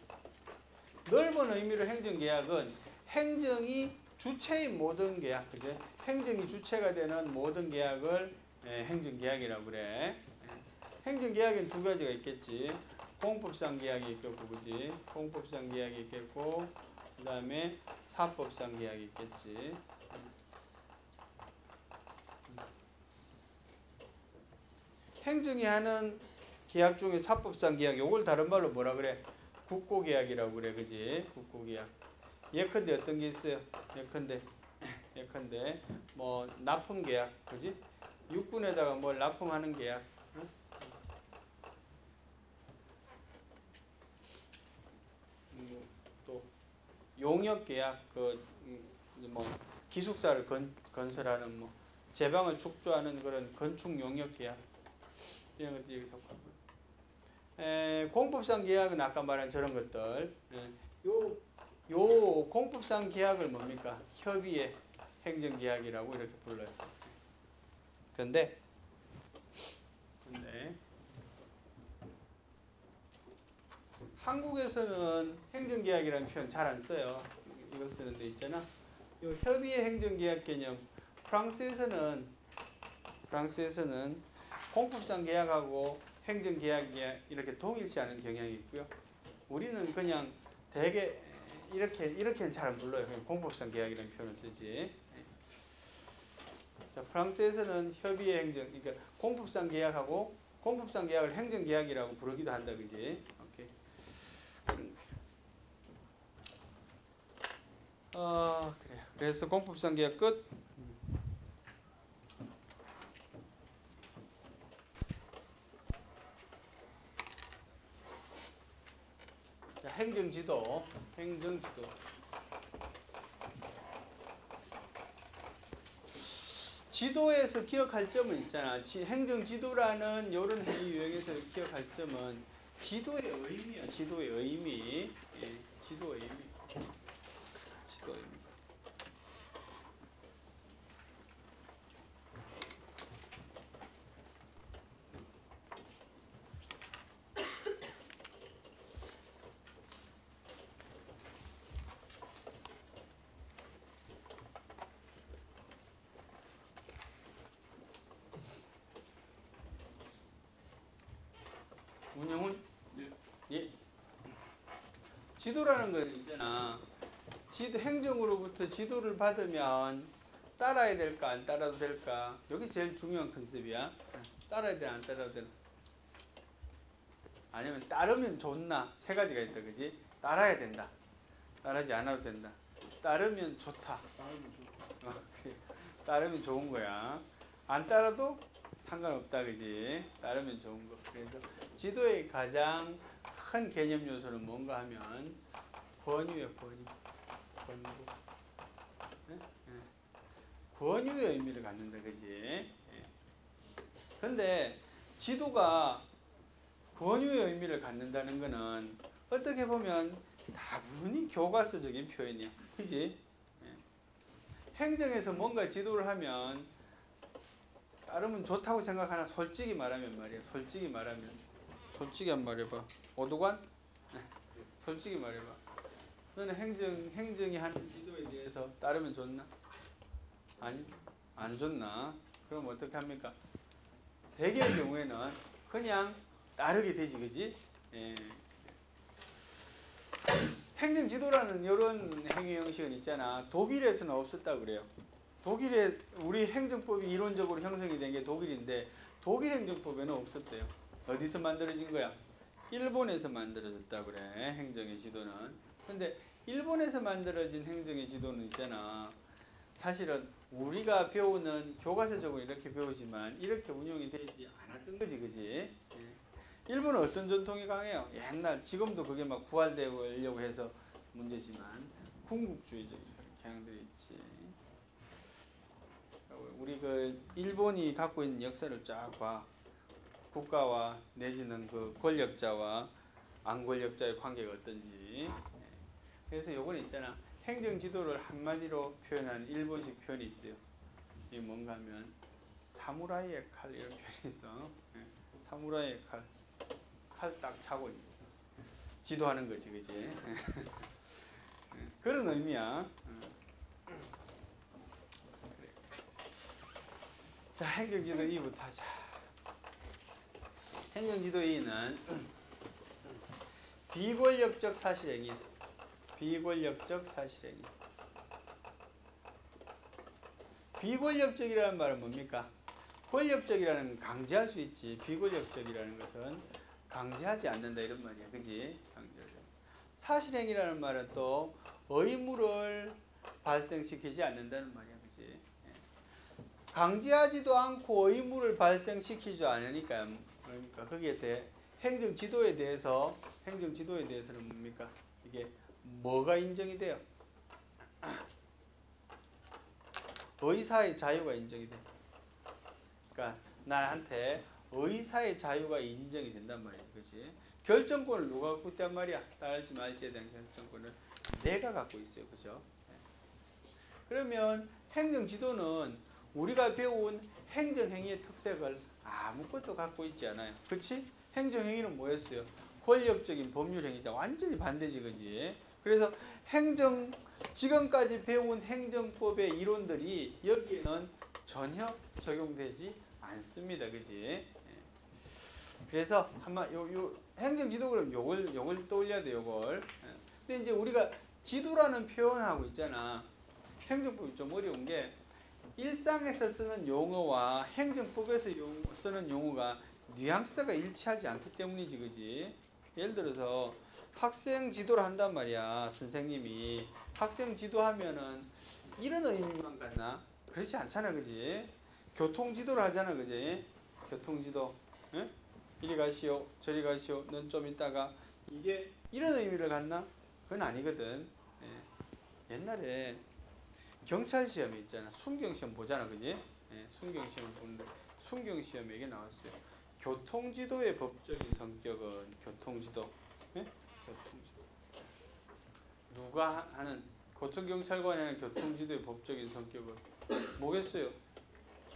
넓은 의미로 행정계약은 행정이 주체인 모든 계약, 그죠? 행정이 주체가 되는 모든 계약을 행정계약이라고 그래. 행정계약에는 두 가지가 있겠지. 공법상 계약이 있겠고, 그지? 공법상 계약이 있겠고, 그 다음에 사법상 계약이 있겠지. 행정이 하는 계약 중에 사법상 계약, 요걸 다른 말로 뭐라 그래? 국고계약이라고 그래, 그지? 국고계약. 예컨대 어떤 게 있어요? 예컨대 뭐 납품계약, 그지? 육군에다가 뭘 납품하는 계약. 응? 또 용역계약, 뭐 기숙사를 건설하는 뭐 제방을 축조하는 그런 건축 용역계약. 이런 것들이 여기 속하고. 공법상 계약은 아까 말한 저런 것들. 요 공법상 계약을 뭡니까? 협의의 행정계약이라고 이렇게 불러요. 근데 한국에서는 행정계약이라는 표현 잘 안 써요. 이거 쓰는 데 있잖아. 요 협의의 행정계약 개념. 프랑스에서는 공법상 계약하고 행정계약이 이렇게 동일시 하는 경향이 있고요. 우리는 그냥 되게 이렇게는 잘 안 불러요. 그냥 공법상 계약이라는 표현을 쓰지. 자, 프랑스에서는 협의의 행정, 그러니까 공법상 계약하고 공법상 계약을 행정계약이라고 부르기도 한다, 그지? 오케이. 그래. 그래서 공법상 계약 끝. 행정지도. 지도에서 기억할 점은 있잖아. 행정지도라는 이런 회의 유형에서 기억할 점은 지도의 의미야. 지도의 의미. 지도의 의미. 운영은 예. 지도라는 건 있잖아. 행정으로부터 지도를 받으면 따라야 될까 안 따라도 될까? 여기 제일 중요한 컨셉이야. 따라야 되나 안 따라야 되나? 아니면 따르면 좋나? 세 가지가 있다, 그지? 따라야 된다. 따르지 않아도 된다. 따르면 좋다. 그래. 따르면 좋은 거야. 안 따라도 상관없다, 그지? 따르면 좋은 거. 그래서 지도의 가장 큰 개념 요소는 뭔가 하면 권유예요, 권유. 권유. 네? 네. 권유의 의미를 갖는다, 그지? 근데 지도가 권유의 의미를 갖는다는 것은 어떻게 보면 다분히 교과서적인 표현이야. 그지? 행정에서 뭔가 지도를 하면 따르면 좋다고 생각하나? 솔직히 말하면 말이야. 솔직히 말하면. 솔직히 한 말 해봐. 오도관? 솔직히 말해봐. 너는 행정이 하는 지도에 대해서 따르면 좋나? 아니, 안 좋나? 그럼 어떻게 합니까? 대개의 경우에는 그냥 따르게 되지, 그지? 예. 행정지도라는 이런 행위 형식은 있잖아. 독일에서는 없었다고 그래요. 독일에 우리 행정법이 이론적으로 형성이 된 게 독일인데 독일 행정법에는 없었대요. 어디서 만들어진 거야? 일본에서 만들어졌다고 그래, 행정의 지도는. 근데 일본에서 만들어진 행정의 지도는 있잖아. 사실은 우리가 배우는 교과서적으로 이렇게 배우지만 이렇게 운용이 되지 않았던 거지, 그지? 일본은 어떤 전통이 강해요? 옛날, 지금도 그게 막 부활되려고 해서 문제지만 군국주의적인 경향들이 있지. 우리 그 일본이 갖고 있는 역사를 쫙 봐. 국가와 내지는 그 권력자와 안권력자의 관계가 어떤지. 그래서 요건 있잖아. 행정지도를 한마디로 표현한 일본식 표현이 있어요. 이게 뭔가 하면 사무라이의 칼, 이런 표현이 있어. 사무라이의 칼. 칼 딱 차고 지도하는 거지, 그지? 그런 의미야. 자, 행정지도 2부터 하자. 행정지도 2는 비권력적 사실행위. 비권력적 사실행위. 비권력적이라는 말은 뭡니까? 권력적이라는 건 강제할 수 있지. 비권력적이라는 것은 강제하지 않는다, 이런 말이야, 그지? 사실행위라는 말은 또 의무를 발생시키지 않는다는 말이야, 그지? 강제하지도 않고 의무를 발생시키지 않으니까, 그러니까 거기에 대해 행정지도에 대해서는 뭡니까? 이게 뭐가 인정이 돼요? 의사의 자유가 인정이 돼. 그러니까 나한테 의사의 자유가 인정이 된단 말이지, 그렇지? 결정권을 누가 갖고 있단 말이야? 따를지 말지에 대한 결정권을 내가 갖고 있어요, 그죠? 그러면 행정지도는 우리가 배운 행정행위의 특색을 아무것도 갖고 있지 않아요, 그렇지? 행정행위는 뭐였어요? 권력적인 법률행위자, 완전히 반대지, 그지? 그래서 지금까지 배운 행정법의 이론들이 여기에는 전혀 적용되지 않습니다, 그지? 그래서 행정지도 그럼 요걸 떠올려야 돼, 요걸. 근데 이제 우리가 지도라는 표현하고 있잖아. 행정법이 좀 어려운 게 일상에서 쓰는 용어와 행정법에서 쓰는 용어가 뉘앙스가 일치하지 않기 때문이지, 그지? 예를 들어서 학생 지도를 한단 말이야, 선생님이. 학생 지도하면은 이런 의미만 갖나? 그렇지 않잖아, 그지? 교통 지도를 하잖아, 그지? 교통 지도. 응? 이리 가시오, 저리 가시오, 넌 좀 있다가, 이게 이런 의미를 갖나? 그건 아니거든. 옛날에 경찰 시험이 있잖아. 순경시험 보잖아, 그지? 순경시험 보는데 순경시험에 이게 나왔어요. 교통지도의 법적인 성격은 교통지도. 교통지도. 누가 하는 교통경찰관이 하는 교통지도의 법적인 성격은 뭐겠어요?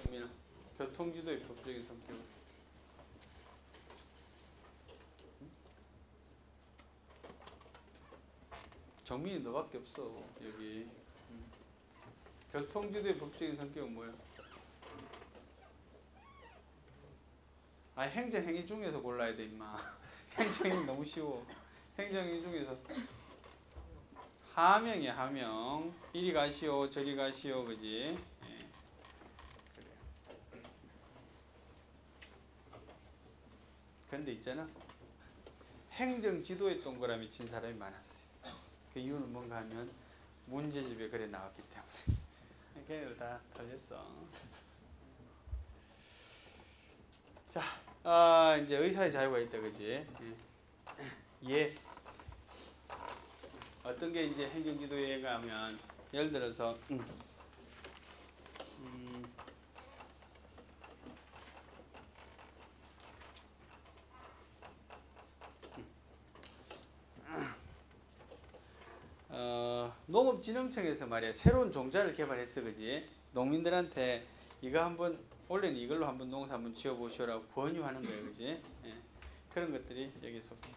정민아, 교통지도의 법적인 성격은 정민이 너밖에 없어, 여기. 교통지도의 법적인 성격은 뭐야? 아, 행정행위 중에서 골라야 돼, 임마. 행정행위 너무 쉬워. 행정행위 중에서 하명이야, 하명. 이리 가시오, 저리 가시오, 그지? 그래. 이런 데 있잖아. 행정 지도에 동그라미 친 사람이 많았어요. 그 이유는 뭔가 하면 문제집에 그래 나왔기 때문에. 걔네들 다 틀렸어. 자, 이제 의사의 자유가 있다, 그지? 예. 어떤 게 이제 행정지도에 가면 예를 들어서 농업진흥청에서 말이야 새로운 종자를 개발했어, 그지? 농민들한테 이거 한번 원래는 이걸로 한번 농사 한번 지어보시오라고 권유하는 거예요, 그지? 예. 그런 것들이 여기 속해.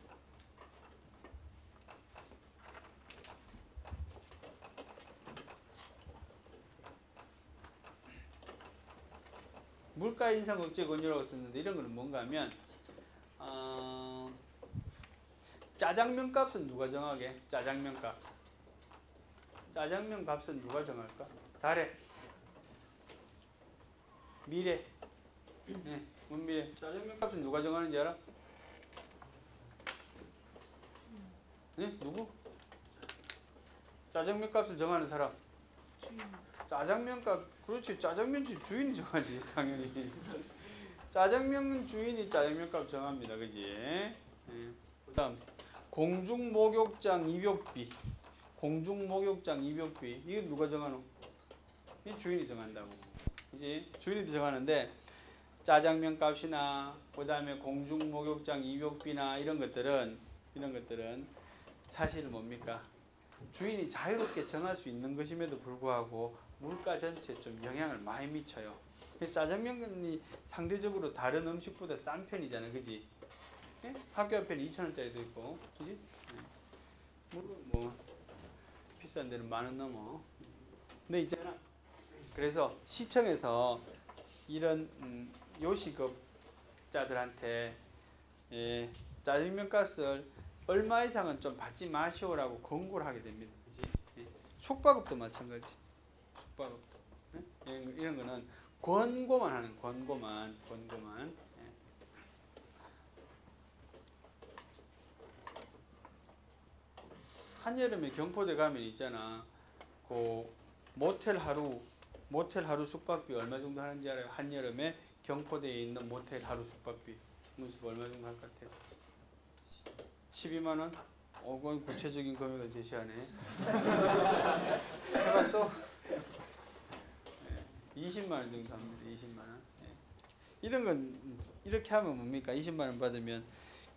물가 인상 억제 권유라고 썼는데 이런 거는 뭔가 하면 짜장면 값은 누가 정하게? 짜장면 값. 짜장면 값은 누가 정할까? 달에. 미래. 네, 문미래. 짜장면 값은 누가 정하는지 알아? 네? 누구? 짜장면 값을 정하는 사람. 짜장면 값, 그렇지. 짜장면집 주인이 정하지, 당연히. 짜장면 주인이 짜장면 값 정합니다, 그지? 네. 그 다음, 공중목욕장 입욕비. 공중목욕장 입욕비. 이거 누가 정하노? 이 주인이 정한다고. 그지? 주인이 정하는데, 짜장면 값이나, 그 다음에 공중목욕장 입욕비나 이런 것들은 사실 뭡니까? 주인이 자유롭게 정할 수 있는 것임에도 불구하고 물가 전체에 좀 영향을 많이 미쳐요. 짜장면이 상대적으로 다른 음식보다 싼 편이잖아, 그지? 예? 학교 앞에는 2,000원짜리도 있고, 그지? 예. 물론 뭐 비싼 데는 10,000원 넘어. 근데 있잖아. 그래서 시청에서 이런 요식업자들한테 짜장면 값을 얼마 이상은 좀 받지 마시오라고 권고를 하게 됩니다. 그치? 예. 숙박업도 마찬가지. 숙박업도. 예? 이런 거는 권고만 하는, 권고만. 예. 한여름에 경포대 가면 있잖아. 그 모텔 하루 숙박비 얼마 정도 하는지 알아요? 한여름에 경포대에 있는 모텔 하루 숙박비 무슨 얼마 정도 할 것 같아요? 12만 원? 그건 구체적인 금액을 제시하네. 해봤어? 네, 20만 원 정도 합니다. 20만 원. 네. 이런 건 이렇게 하면 뭡니까? 20만 원 받으면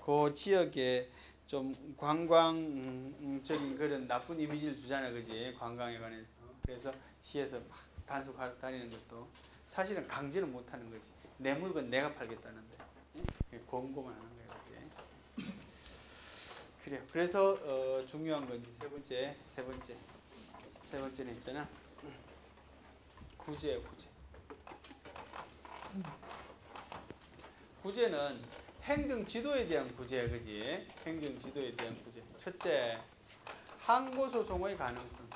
그 지역에 좀 관광적인 그런 나쁜 이미지를 주잖아, 그지? 관광에 관해서. 그래서 시에서 막 단속 다니는 것도 사실은 강제는 못 하는 거지. 내 물건 내가 팔겠다는데. 네? 권고만 하는 거예요, 그지? 그래요. 그래서 중요한 건 세 번째는 있잖아. 구제예요, 구제. 구제는 행정 지도에 대한 구제야, 그지? 행정 지도에 대한 구제. 첫째, 항고 소송의 가능성.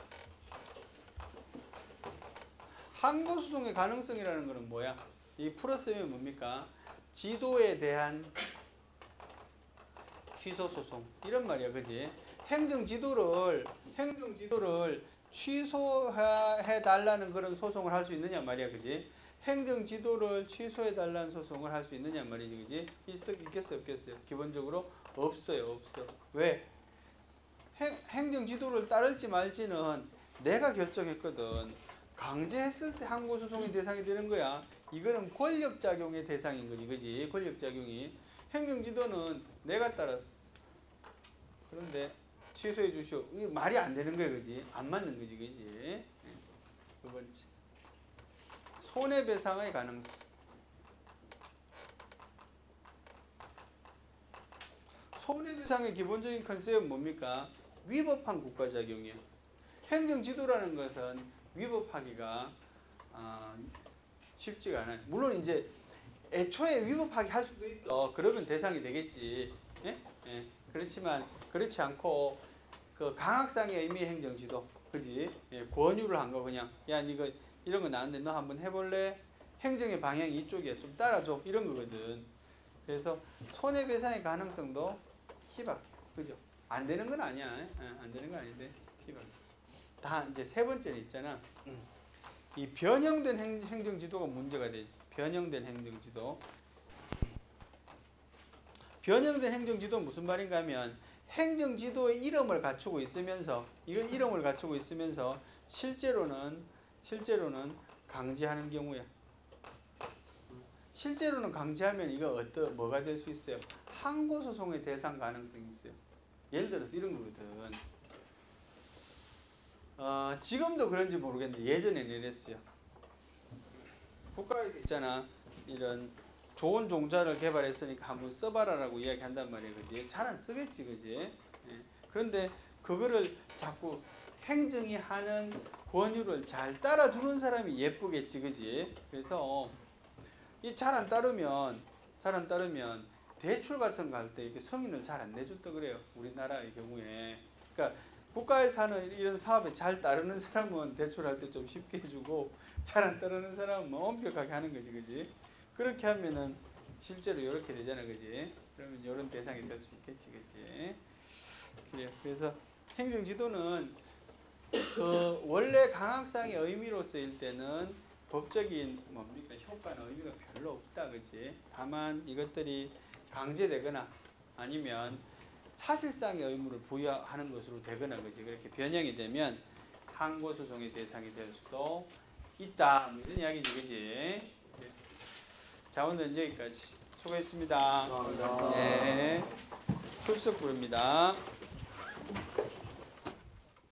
항고 소송의 가능성이라는 것은 뭐야? 이 풀었으면 뭡니까? 지도에 대한 취소 소송 이런 말이야, 그지? 행정 지도를 취소해 달라는 그런 소송을 할 수 있느냐 말이야, 그지? 행정 지도를 취소해 달라는 소송을 할 수 있느냐 말이지, 그지? 있겠어요, 없겠어요? 기본적으로 없어요, 없어. 왜? 행정 지도를 따를지 말지는 내가 결정했거든. 강제했을 때 항고 소송의 대상이 되는 거야. 이거는 권력 작용의 대상인 거지, 그지? 권력 작용이. 행정 지도는 내가 따랐어. 그런데 취소해 주시오. 이게 말이 안 되는 거야, 그지? 안 맞는 거지, 그지? 두 번째. 손해배상의 가능성. 손해배상의 기본적인 컨셉은 뭡니까? 위법한 국가작용이에요. 행정지도라는 것은 위법하기가 쉽지가 않아요. 물론 이제 애초에 위법하게 할 수도 있어. 그러면 대상이 되겠지. 예? 예. 그렇지만 그렇지 않고 그 강학상의 의미의 행정지도, 그지? 예. 권유를 한 거 그냥 야, 이거 이런 거 나왔는데 너 한번 해볼래? 행정의 방향이 이쪽이야. 좀 따라줘. 이런 거거든. 그래서 손해배상의 가능성도 희박해요. 그죠? 안 되는 건 아니야. 안 되는 건 아닌데 희박. 다 이제 세 번째는 있잖아. 이 변형된 행정지도가 문제가 되지. 변형된 행정지도. 변형된 행정지도는 무슨 말인가 하면 행정지도의 이름을 갖추고 있으면서 이건 이름을 갖추고 있으면서 실제로는 강제하는 경우야. 실제로는 강제하면 이거 뭐가 될 수 있어요? 항고소송의 대상 가능성이 있어요. 예를 들어서 이런 거거든. 지금도 그런지 모르겠는데 예전에는 이랬어요. 국가에 있잖아. 이런 좋은 종자를 개발했으니까 한번 써봐라라고 이야기한단 말이야. 그지? 잘 안 쓰겠지. 그지? 예. 그런데 그거를 자꾸 행정이 하는 권유를 잘 따라주는 사람이 예쁘겠지. 그지? 그래서 이 잘 안 따르면 대출 같은 거 할 때 이렇게 승인을 잘 안 내줬다 그래요. 우리나라의 경우에. 그러니까 국가에서 하는 이런 사업에 잘 따르는 사람은 대출할 때 좀 쉽게 해주고 잘 안 따르는 사람은 엄격하게 하는 거지. 그지? 그렇게 하면은 실제로 이렇게 되잖아. 그지? 그러면 이런 대상이 될 수 있겠지. 그지? 그래요. 그래서 행정지도는 원래 강학상의 의미로 쓰일 때는 법적인 뭡니까 효과나 의미가 별로 없다. 그지? 다만 이것들이 강제되거나 아니면 사실상의 의무를 부여하는 것으로 되거나 그지? 그렇게 변형이 되면 항고소송의 대상이 될 수도 있다. 뭐 이런 이야기지. 그지? 자, 오늘은 여기까지. 수고했습니다. 감사합니다. 네. 출석 부릅니다.